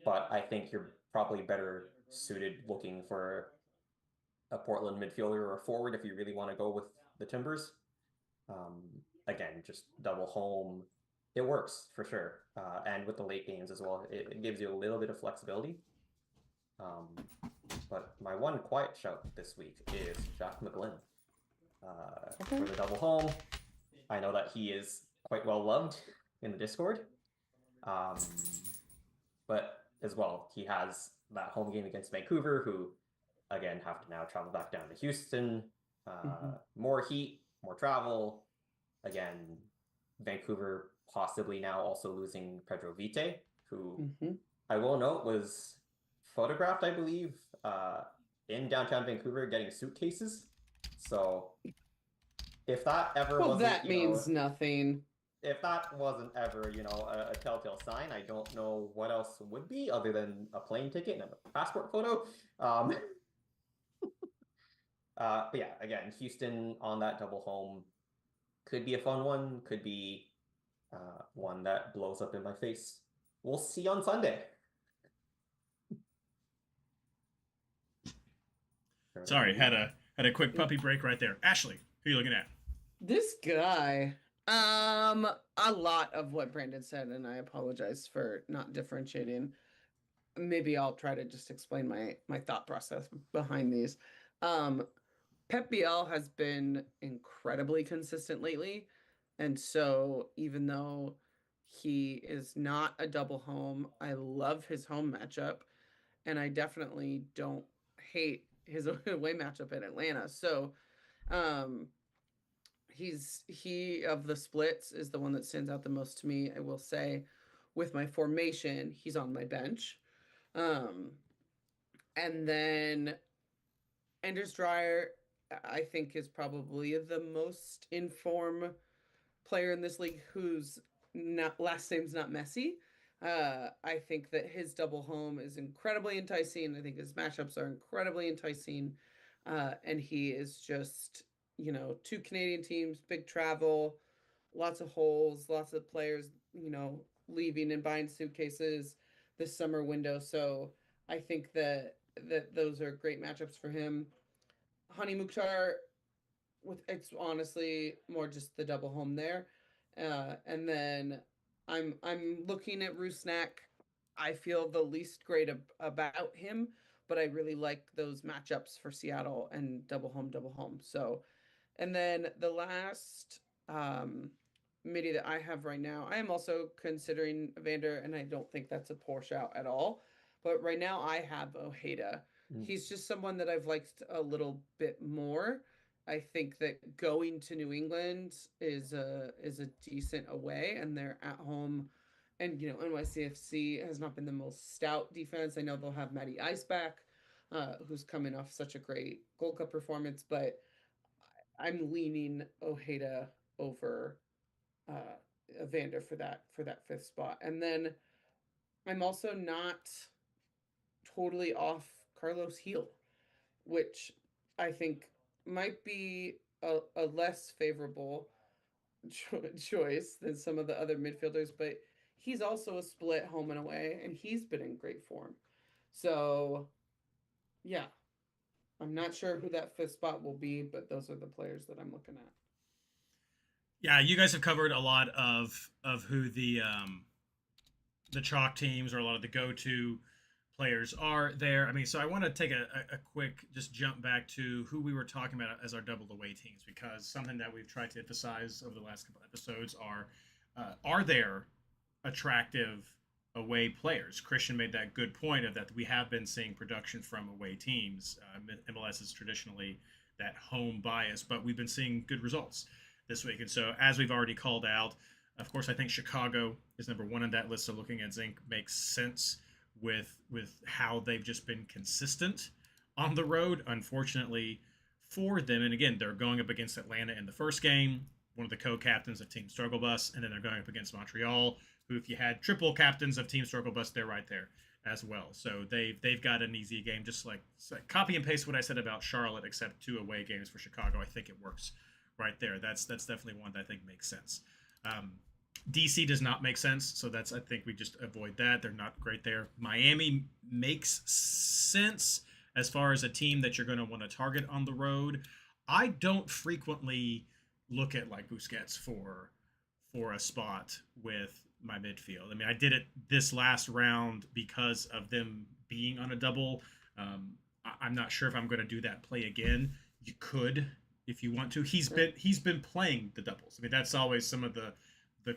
but I think you're probably better suited looking for a Portland midfielder or a forward if you really want to go with the Timbers. Again, just double home, it works for sure. And with the late games as well, it gives you a little bit of flexibility. But my one quiet shout this week is Jack McGlynn. For the double home, I know that he is quite well loved in the Discord. But as well, he has that home game against Vancouver, who again have to now travel back down to Houston. More heat, more travel. Again, Vancouver possibly now also losing Pedro Vite, who I will note was photographed, I believe, in downtown Vancouver getting suitcases. So if that ever wasn't, that means nothing. If that wasn't ever, a telltale sign, I don't know what else would be other than a plane ticket and a passport photo. But yeah, again, Houston on that double home could be a fun one, could be one that blows up in my face. We'll see on Sunday. Sorry, had a quick puppy break right there. Ashley, who are you looking at? This guy. A lot of what Brandon said, and I apologize for not differentiating. Maybe I'll try to just explain my thought process behind these. Pep Biel has been incredibly consistent lately, and so even though he is not a double home, I love his home matchup, and I definitely don't hate his away matchup in Atlanta. So, he of the splits is the one that stands out the most to me. I will say, with my formation, he's on my bench, and then Anders Dreyer, I think, is probably the most informed player in this league whose last name's not Messi. I think that his double home is incredibly enticing. I think his matchups are incredibly enticing, and he is just, 2 Canadian teams, big travel, lots of holes, lots of players, leaving and buying suitcases this summer window. So I think that that those are great matchups for him. Honey Mukhtar, with it's honestly more just the double home there, and then I'm looking at Rusnak. I feel the least great about him, but I really like those matchups for Seattle and double home, double home. So, and then the last MIDI that I have right now, I am also considering Evander, and I don't think that's a poor shout at all. But right now, I have Ojeda. He's just someone that I've liked a little bit more. I think that going to New England is a decent away, and they're at home. And NYCFC has not been the most stout defense. I know they'll have Matty Ice back, who's coming off such a great Gold Cup performance, but I'm leaning Ojeda over Evander for that fifth spot. And then I'm also not totally off Carlos Heel, which I think might be a less favorable choice than some of the other midfielders, but he's also a split home and away, and he's been in great form. So, yeah, I'm not sure who that fifth spot will be, but those are the players that I'm looking at. Yeah, you guys have covered a lot of who the chalk teams or a lot of the go-to players are there. I mean, so I want to take a quick just jump back to who we were talking about as our double away teams, because something that we've tried to emphasize over the last couple episodes are there attractive away players. Christian made that good point of that we have been seeing production from away teams. MLS is traditionally that home bias, but we've been seeing good results this week. And so, as we've already called out, of course, I think Chicago is number one on that list. So looking at Zinc makes sense with how they've just been consistent on the road. Unfortunately for them, and again, they're going up against Atlanta in the first game, one of the co-captains of Team Struggle Bus, and then they're going up against Montreal, who, if you had triple captains of Team Struggle Bus, they're right there as well. So they've got an easy game, just like copy and paste what I said about Charlotte, except 2 away games for Chicago. I think it works right there. That's definitely one that I think makes sense. DC does not make sense, so that's, I think we just avoid that. They're not great there. Miami makes sense as far as a team that you're going to want to target on the road. I don't frequently look at like Busquets for a spot with my midfield. I mean, I did it this last round because of them being on a double. I'm not sure if I'm going to do that play again. You could if you want to. He's been playing the doubles. I mean, that's always some of the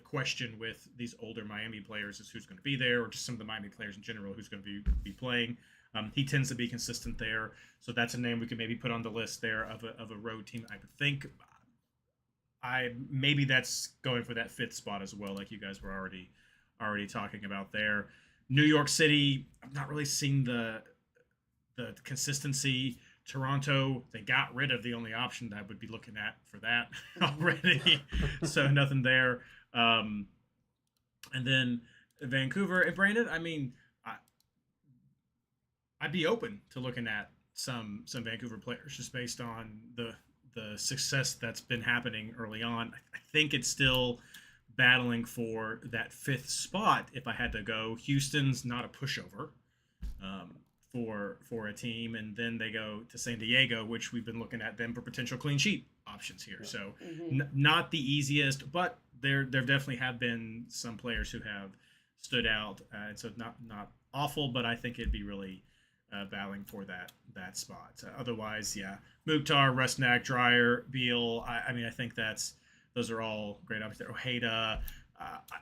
question with these older Miami players is who's going to be there, or just some of the Miami players in general who's going to be playing. He tends to be consistent there, so that's a name we could maybe put on the list there of a road team. I would think maybe that's going for that fifth spot as well, like you guys were already talking about there. New York City, I've not really seen the consistency. Toronto, they got rid of the only option that I would be looking at for that already, so nothing there. And then Vancouver and Brandon, I mean, I'd be open to looking at some Vancouver players just based on the success that's been happening early on. I think it's still battling for that fifth spot. If I had to go, Houston's not a pushover for a team, and then they go to San Diego, which we've been looking at them for potential clean sheet options here. So not the easiest, but there definitely have been some players who have stood out, and so not awful, but I think it'd be really battling for that spot. Otherwise, yeah, Mukhtar, Rusnak, Dreyer, Beal. I mean, I think those are all great options there. Ojeda.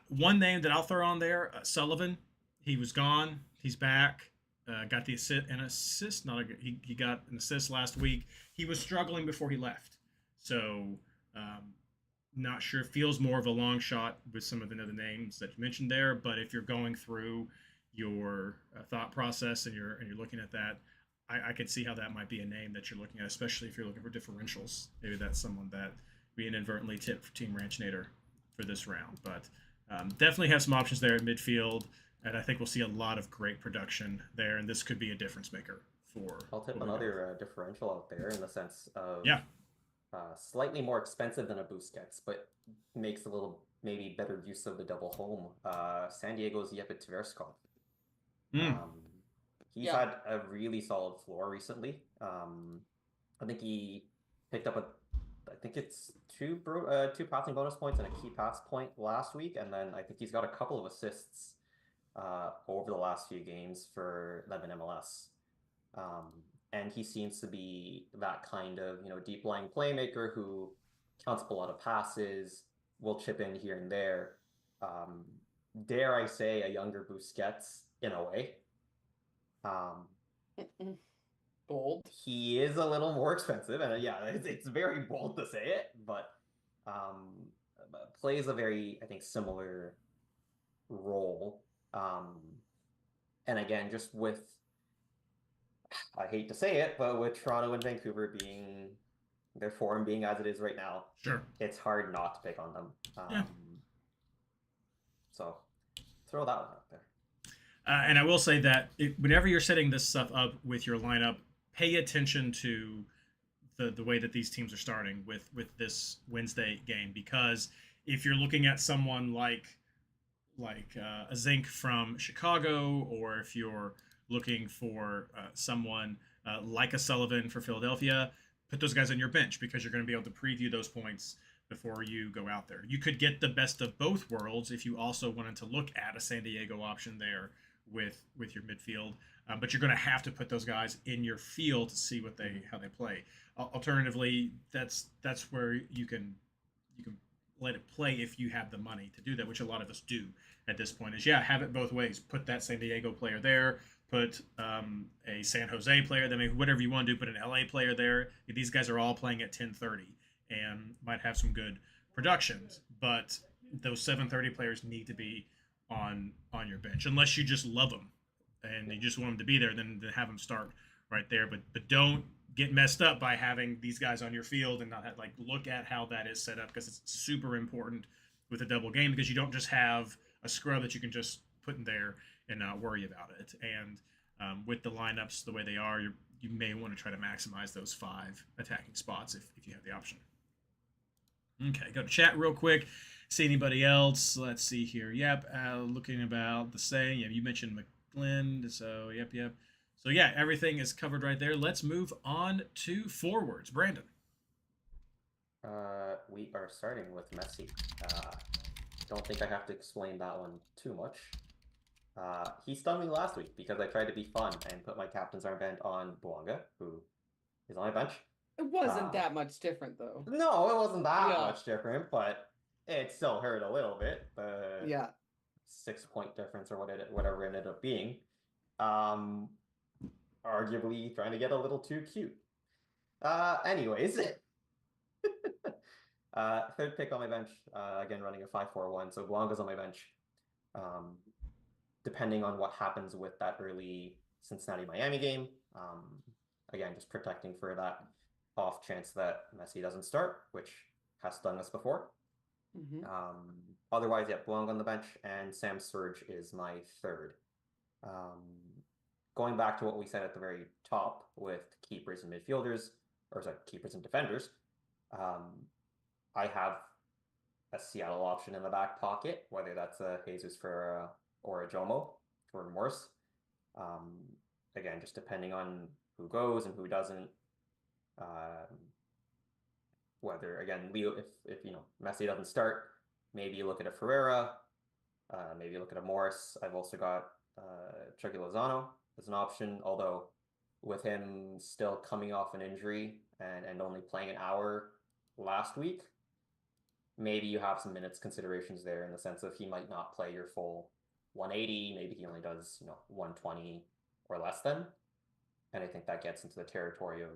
One name that I'll throw on there, Sullivan. He was gone. He's back. Got the assist. He got an assist last week. He was struggling before he left, so not sure. Feels more of a long shot with some of the other names that you mentioned there. But if you're going through your thought process and you're looking at that, I could see how that might be a name that you're looking at, especially if you're looking for differentials. Maybe that's someone that we inadvertently tipped for Team Ranchinator for this round. But definitely have some options there at midfield. And I think we'll see a lot of great production there, and this could be a difference maker for. I'll tip another differential out there in the sense of slightly more expensive than a Busquets, but makes a little maybe better use of the double home. San Diego's Yepet Tverskov. He's Yeah. had a really solid floor recently. I think he picked up I think it's two passing bonus points and a key pass point last week, and then I think he's got a couple of assists over the last few games for them in MLS. And he seems to be that kind of, deep lying playmaker who counts up a lot of passes, will chip in here and there. Dare I say, a younger Busquets in a way. Bold. He is a little more expensive, and yeah, it's very bold to say it, but plays a very, I think, similar role. And again, just with, I hate to say it, but with Toronto and Vancouver being, their form being as it is right now, Sure. it's hard not to pick on them. Yeah. So throw that one out there. And I will say that whenever you're setting this stuff up with your lineup, pay attention to the way that these teams are starting with this Wednesday game, because if you're looking at someone like a Zinc from Chicago, or if you're looking for someone like a Sullivan for Philadelphia, put those guys on your bench, because you're going to be able to preview those points before you go out there. You could get the best of both worlds if you also wanted to look at a San Diego option there with your midfield, but you're going to have to put those guys in your field to see how they play. Alternatively, that's where you can let it play if you have the money to do that, which a lot of us do at this point. Is have it both ways. Put that San Diego player there. Put a San Jose player. Then whatever you want to do. Put an LA player there. These guys are all playing at 10:30 and might have some good productions, but those 7:30 players need to be on your bench, unless you just love them and you just want them to be there. Then have them start right there. But don't get messed up by having these guys on your field and not look at how that is set up, because it's super important with a double game, because you don't just have a scrub that you can just put in there and not worry about it. And with the lineups the way they are, you may want to try to maximize those 5 attacking spots if you have the option. Okay, go to chat real quick. See anybody else? Let's see here. Yep, looking about the same. Yeah, you mentioned McGlynn, so yep. So yeah, everything is covered right there. Let's move on to forwards. Brandon. We are starting with Messi. Don't think I have to explain that one too much. He stung me last week because I tried to be fun and put my captain's armband on Bouanga, who is on my bench. It wasn't that much different, though. No, it wasn't that much different, but it still hurt a little bit. The 6-point difference or whatever it ended up being. Arguably trying to get a little too cute. Anyways. Third pick on my bench. Again, running a 5-4-1, so Blanca's on my bench. Depending on what happens with that early Cincinnati-Miami game. Again, just protecting for that off chance that Messi doesn't start, which has stung us before. Otherwise, Blanc on the bench, and Sam Surge is my third. Going back to what we said at the very top with keepers and midfielders, keepers and defenders, I have a Seattle option in the back pocket, whether that's a Jesus Ferreira or a Jomo for Morse. Again, just depending on who goes and who doesn't. Whether, again, Leo, if Messi doesn't start, maybe you look at a Ferreira, maybe you look at a Morris. I've also got Chucky Lozano as an option, although with him still coming off an injury and only playing an hour last week, maybe you have some minutes considerations there, in the sense of he might not play your full 180, maybe he only does 120 or less than. And I think that gets into the territory of,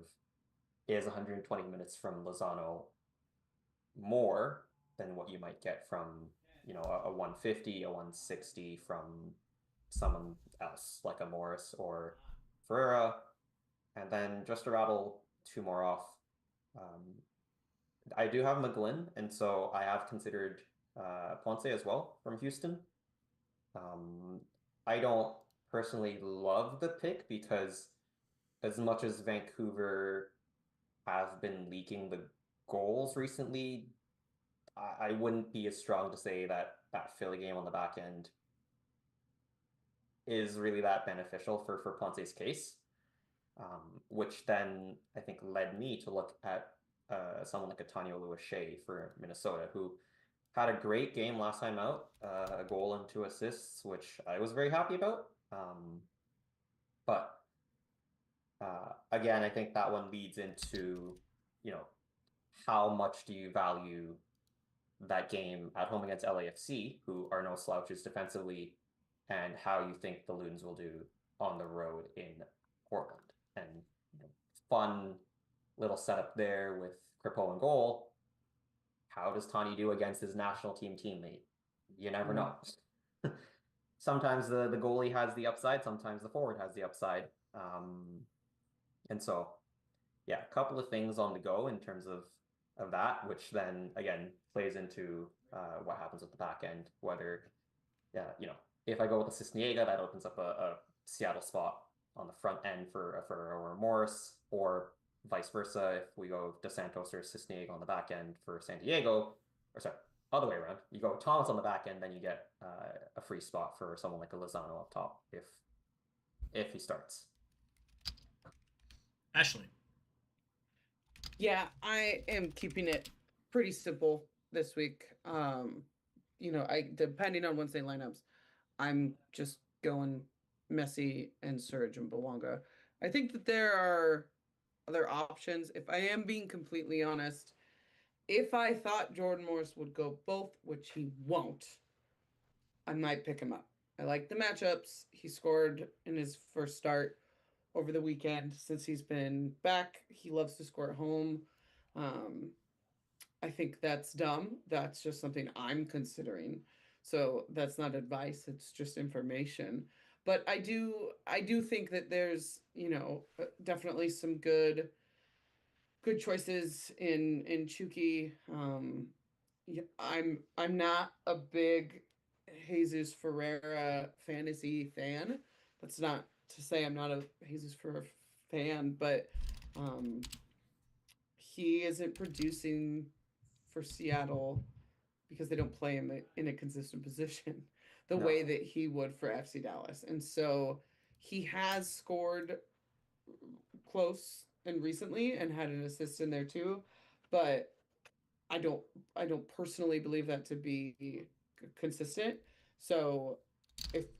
is 120 minutes from Lozano more than what you might get from a 150, a 160 from someone else like a Morris or Ferreira. And then just to rattle 2 more off, I do have McGlynn, and so I have considered Ponce as well from Houston. I don't personally love the pick, because as much as Vancouver have been leaking the goals recently, I wouldn't be as strong to say that Philly game on the back end is really that beneficial for Ponce's case, which then I think led me to look at someone like Antonio Lewis-Shea for Minnesota, who had a great game last time out, a goal and 2 assists, which I was very happy about. But again, I think that one leads into, how much do you value that game at home against LAFC, who are no slouches defensively, and how you think the Loons will do on the road in Portland. And fun little setup there with Kripo in goal. How does Tani do against his national team teammate? You never know. Sometimes the goalie has the upside, sometimes the forward has the upside. And so, yeah, a couple of things on the go in terms of that, which then again plays into what happens with the back end. Whether, if I go with the Cisniega, that opens up a Seattle spot on the front end for Morris, or vice versa. If we go DeSantos or Cisniega on the back end for San Diego, or sorry, other way around. You go Thomas on the back end, then you get a free spot for someone like a Lozano up top if he starts. Ashley. Yeah, I am keeping it pretty simple this week. I depending on Wednesday lineups, I'm just going Messi and Surge and Bawanga. I think that there are other options. If I am being completely honest, if I thought Jordan Morris would go both, which he won't, I might pick him up. I like the matchups. He scored in his first start over the weekend. Since he's been back, he loves to score at home. I think that's dumb. That's just something I'm considering. So that's not advice, it's just information. But I do think that there's, definitely some good choices in Chucky. Yeah, I'm not a big Jesus Ferreira fantasy fan. That's not to say I'm not a Jesus Ferreira fan, but he isn't producing for Seattle because they don't play him in a consistent position the way that he would for FC Dallas. And so he has scored close and recently and had an assist in there too, but I don't personally believe that to be consistent. So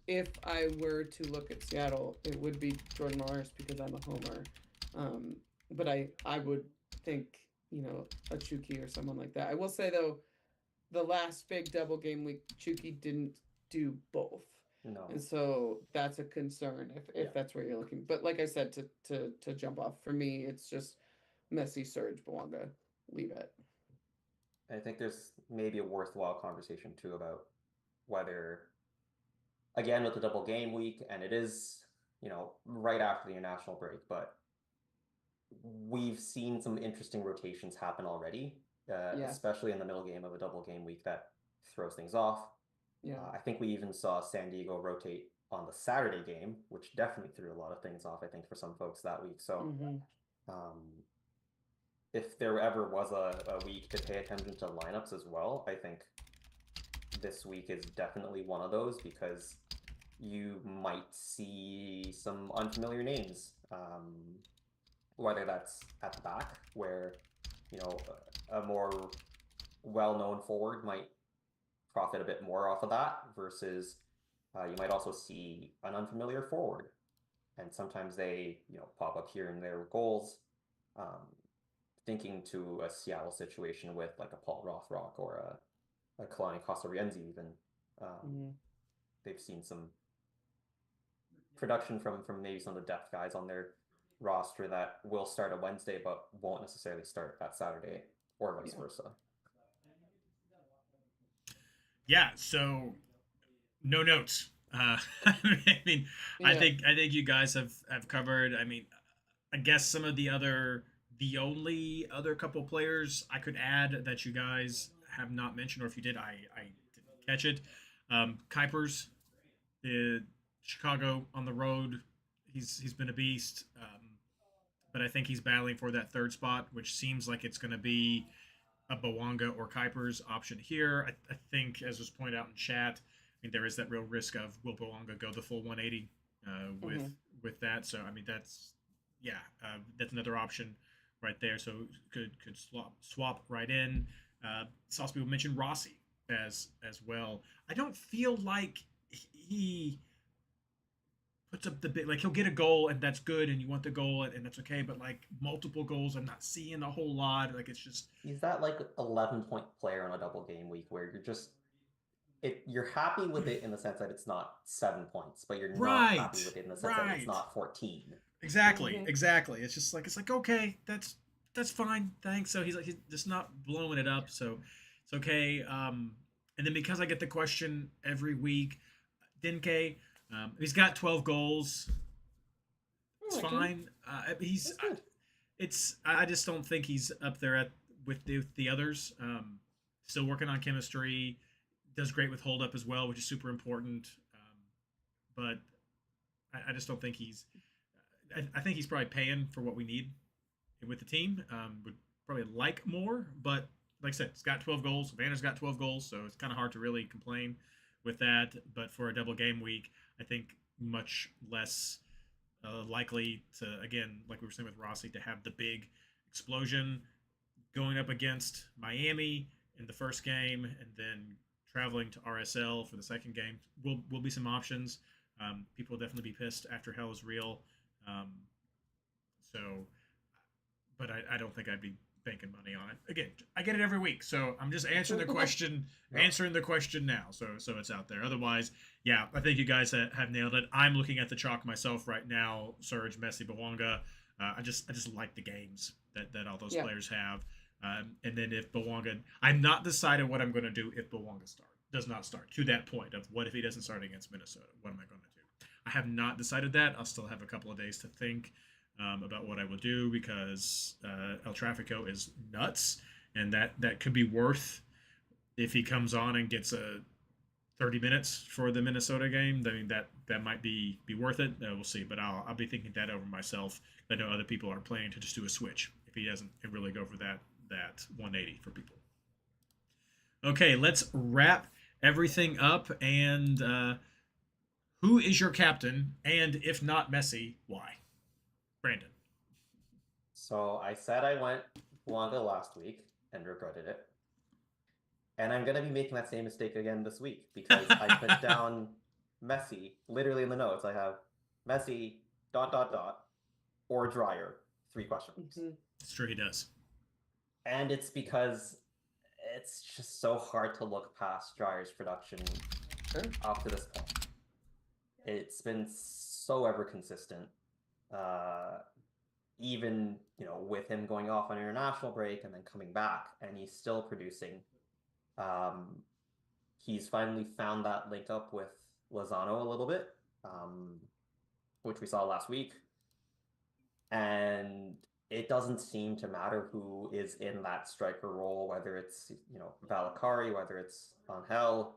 if I were to look at Seattle, it would be Jordan Morris because I'm a homer. But I would think, a Chucky or someone like that. I will say though, the last big double game week, Chucky didn't do both. No. And so that's a concern if that's where you're looking. But like I said, to jump off, for me, it's just Messi, Surge, Bawanga, leave it. I think there's maybe a worthwhile conversation too about whether, again, with the double game week, and it is, right after the international break, but we've seen some interesting rotations happen already, especially in the middle game of a double game week that throws things off. Yeah. I think we even saw San Diego rotate on the Saturday game, which definitely threw a lot of things off, I think, for some folks that week. So if there ever was a week to pay attention to lineups as well, I think this week is definitely one of those, because you might see some unfamiliar names, whether that's at the back, where a more well-known forward might profit a bit more off of that, versus you might also see an unfamiliar forward, and sometimes they pop up here and there with goals. Thinking to a Seattle situation with like a Paul Rothrock or a Kalani Castorienzi even. They've seen some production from maybe some of the depth guys on their roster that will start on Wednesday but won't necessarily start that Saturday, or vice versa. Yeah, so no notes. I mean, I think you guys have covered. I mean, I guess some of the only other couple players I could add that you guys have not mentioned, or if you did, I didn't catch it. Kuipers, Chicago on the road, he's been a beast, but I think he's battling for that third spot, which seems like it's going to be a Bawanga or Kuipers option here. I think, as was pointed out in chat, mean, there is that real risk of will Boanga go the full 180 with that. So I mean, that's another option right there. So could swap right in. Saw some people mention Rossi as well. I don't feel like he puts up the big, like, he'll get a goal and that's good and you want the goal and that's okay, but like multiple goals I'm not seeing a whole lot. Like, it's just, He's that like 11-point player on a double game week where you're happy with it in the sense that it's not 7 points, but you're not happy with it in the sense that it's not 14. Exactly. It's just like, it's like, okay, that's fine, thanks. So he's just not blowing it up, so it's okay. And then because I get the question every week, Denke, he's got 12 goals. It's fine. I just don't think he's up there with the others. Still working on chemistry. Does great with hold up as well, which is super important. But I just don't think he's. I think he's probably paying for what we need with the team. Would probably like more, but like I said, he's got 12 goals. Vander's got 12 goals, so it's kind of hard to really complain with that. But for a double game week, I think much less likely to, again, like we were saying with Rossi, to have the big explosion going up against Miami in the first game and then traveling to RSL for the second game. Will be some options. People will definitely be pissed after Hell is Real. But I don't think I'd be banking money on it. Again, I get it every week, so I'm just answering the question, now. So it's out there. Otherwise, yeah, I think you guys have nailed it. I'm looking at the chalk myself right now. Surge, Messi, Bawanga. I just like the games that all those players have. And then if Bawanga, I'm not decided what I'm going to do if Bawanga does not start. To that point of what if he doesn't start against Minnesota? What am I going to do? I have not decided that. I'll still have a couple of days to think about what I will do, because El Trafico is nuts, and that could be worth, if he comes on and gets a 30 minutes for the Minnesota game. I mean, that might be worth it. We'll see, but I'll be thinking that over myself. I know other people are planning to just do a switch if he doesn't really go for that 180 for people. Okay, let's wrap everything up. And who is your captain? And if not Messi, why? Brandon. So I said I went Wanga last week and regretted it. And I'm going to be making that same mistake again this week, because I put down Messi, literally in the notes. I have Messi, ... or Dryer, 3 question marks. It's true, he does. And it's because it's just so hard to look past Dryer's production up to this point. It's been so ever consistent. Even, with him going off on international break and then coming back, and he's still producing. He's finally found that link up with Lozano a little bit, which we saw last week. And it doesn't seem to matter who is in that striker role, whether it's, Valakari, whether it's Angel,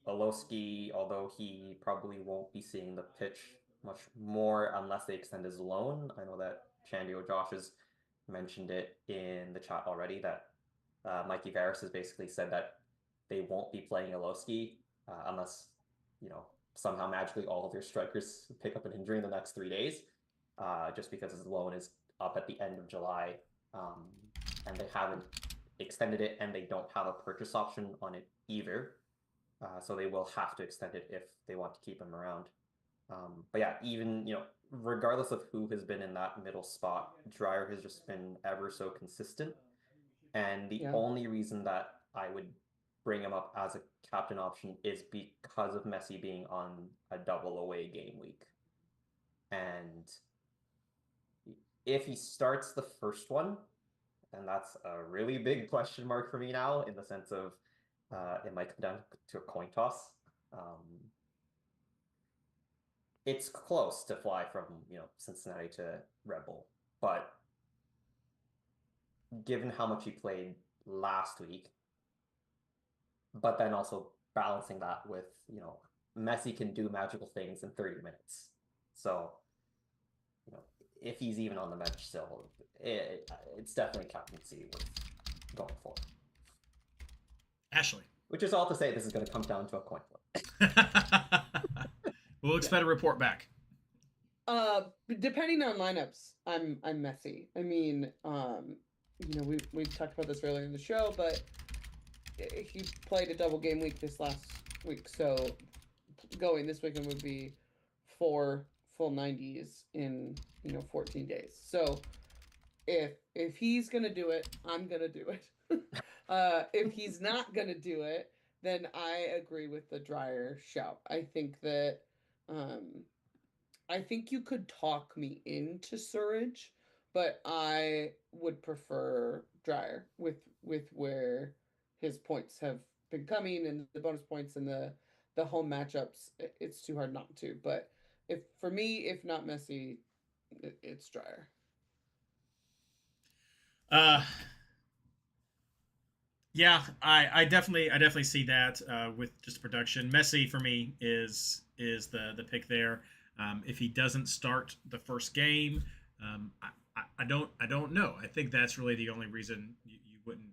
Oloski, although he probably won't be seeing the pitch much more unless they extend his loan. I know that Chandio Josh has mentioned it in the chat already, that Mikey Varys has basically said that they won't be playing Oloski unless, somehow magically all of their strikers pick up an injury in the next 3 days, just because his loan is up at the end of July, and they haven't extended it, and they don't have a purchase option on it either. So they will have to extend it if they want to keep him around. But yeah, even, regardless of who has been in that middle spot, Dryer has just been ever so consistent. And the only reason that I would bring him up as a captain option is because of Messi being on a double away game week. And if he starts the first one, and that's a really big question mark for me now, in the sense of it might come down to a coin toss. It's close to fly from, Cincinnati to Red Bull, but given how much he played last week, but then also balancing that with, Messi can do magical things in 30 minutes. So, if he's even on the bench still, it's definitely captaincy worth going for. Ashley. Which is all to say this is going to come down to a coin flip. We'll expect a report back. Depending on lineups, I'm messy. I mean, we talked about this earlier in the show, but he played a double game week this last week, so going this weekend would be 4 full 90s in 14 days. So if he's gonna do it, I'm gonna do it. If he's not gonna do it, then I agree with the Dryer shout. Um, I think you could talk me into Surridge, but I would prefer Dryer with where his points have been coming and the bonus points and the home matchups. It's too hard not to. But if for me, if not Messi, it's Dryer. Uh, yeah, I definitely see that with just production. Messi for me is the pick there. If he doesn't start the first game, I don't know. I think that's really the only reason you wouldn't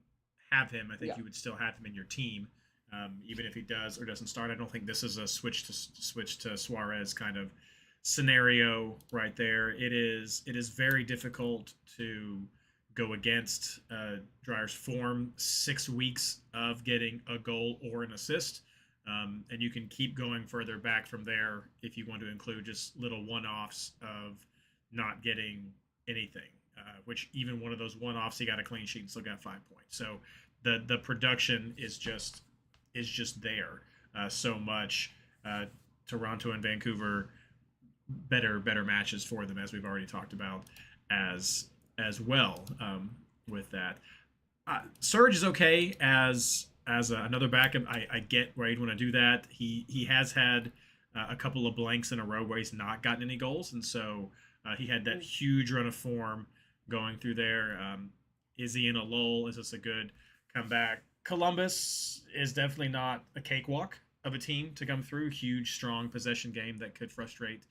have him. I think Yeah. you would still have him in your team, even if he does or doesn't start. I don't think this is a switch to Suarez kind of scenario right there. It is very difficult to go against Dryer's form. 6 weeks of getting a goal or an assist. And you can keep going further back from there if you want to include just little one-offs of not getting anything. Which even one of those one-offs, he got a clean sheet and still got 5 points. So the production is just there so much. Toronto and Vancouver better matches for them, as we've already talked about as well with that. Surge is okay as another backup. I get why you'd want to do that. He has had a couple of blanks in a row where he's not gotten any goals, and so he had that huge run of form going through there. Is he in a lull? Is this a good comeback? Columbus is definitely not a cakewalk of a team to come through. Huge, strong possession game that could frustrate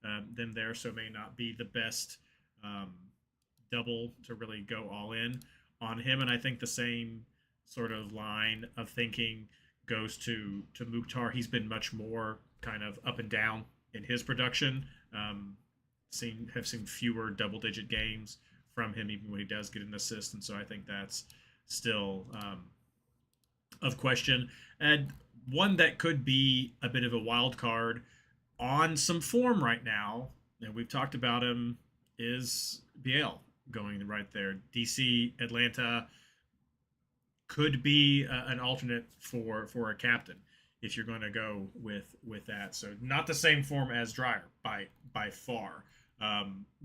them there, so may not be the best double to really go all in on him. And I think the same sort of line of thinking goes to Mukhtar. He's been much more kind of up and down in his production. Have seen fewer double digit games from him, even when he does get an assist. And so I think that's still of question. And one that could be a bit of a wild card on some form right now, and we've talked about him, is Biel going right there. DC, Atlanta could be an alternate for a captain if you're going to go with that. So not the same form as Dryer by far,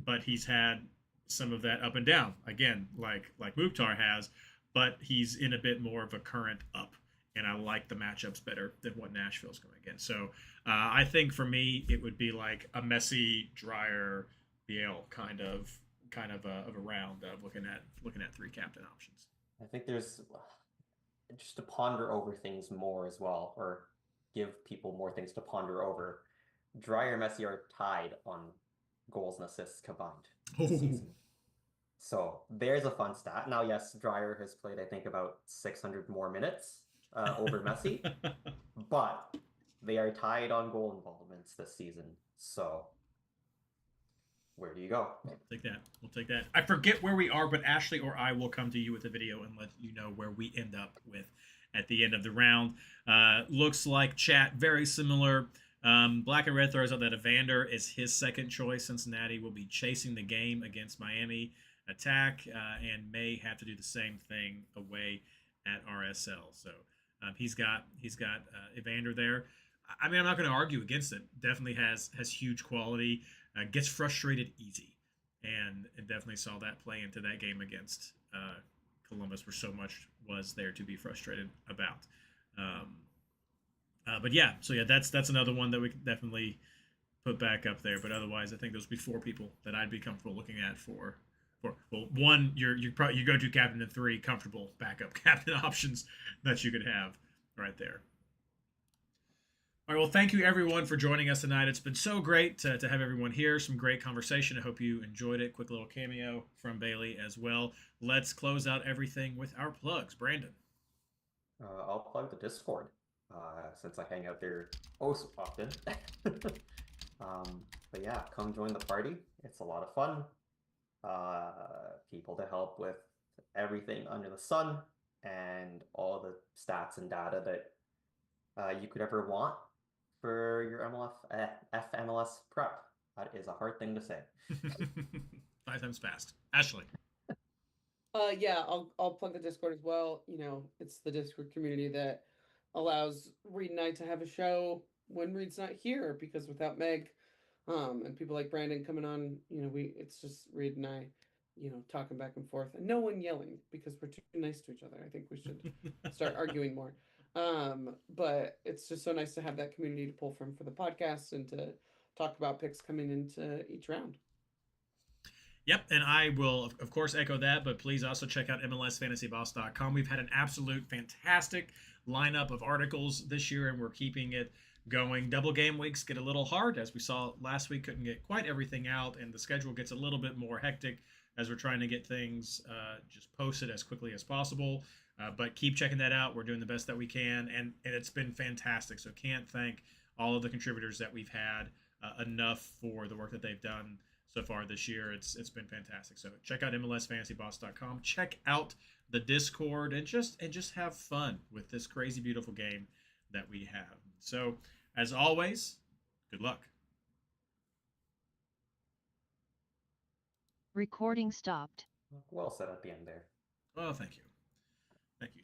but he's had some of that up and down again, like Mukhtar has, but he's in a bit more of a current up, and I like the matchups better than what Nashville's going against. So I think for me it would be like a Messi, Dryer, Biel kind of a round of looking at three captain options. I think there's just to ponder over things more as well, or give people more things to ponder over. Dryer and Messi are tied on goals and assists combined this season. So there's a fun stat. Now, yes, Dryer has played, I think, about 600 more minutes over Messi, but they are tied on goal involvements this season. So where do you go? We'll take that. I forget where we are, but Ashley or I will come to you with a video and let you know where we end up with at the end of the round. Looks like chat very similar. Black and Red throws out that Evander is his second choice. Cincinnati will be chasing the game against Miami attack and may have to do the same thing away at RSL. So he's got Evander there. I mean, I'm not going to argue against it. Definitely has huge quality. Gets frustrated easy, and definitely saw that play into that game against Columbus, where so much was there to be frustrated about. But yeah, so yeah, that's another one that we could definitely put back up there. But otherwise, I think those would be four people that I'd be comfortable looking at for well, one, you go to captain, and three comfortable backup captain options that you could have right there. All right, well, thank you everyone for joining us tonight. It's been so great to have everyone here. Some great conversation. I hope you enjoyed it. Quick little cameo from Bailey as well. Let's close out everything with our plugs. Brandon. I'll plug the Discord. since I hang out there oh so often. But yeah, come join the party. It's a lot of fun. People to help with everything under the sun and all the stats and data that you could ever want for your FMLS prep. That is a hard thing to say. 5 times fast. Ashley. Yeah, I'll plug the Discord as well. You know, it's the Discord community that allows Reid and I to have a show when Reid's not here, because without Meg, and people like Brandon coming on, you know, it's just Reid and I, you know, talking back and forth, and no one yelling because we're too nice to each other. I think we should start arguing more. But it's just so nice to have that community to pull from for the podcast and to talk about picks coming into each round. Yep, and I will, of course, echo that, but please also check out MLSFantasyBoss.com. We've had an absolute fantastic lineup of articles this year, and we're keeping it going. Double game weeks get a little hard, as we saw last week, couldn't get quite everything out, and the schedule gets a little bit more hectic as we're trying to get things just posted as quickly as possible. But keep checking that out. We're doing the best that we can, and it's been fantastic. So can't thank all of the contributors that we've had enough for the work that they've done so far this year. It's been fantastic. So check out MLSFantasyBoss.com. Check out the Discord and just have fun with this crazy beautiful game that we have. So as always, good luck. Recording stopped. Well said at the end there. Oh, thank you. Thank you.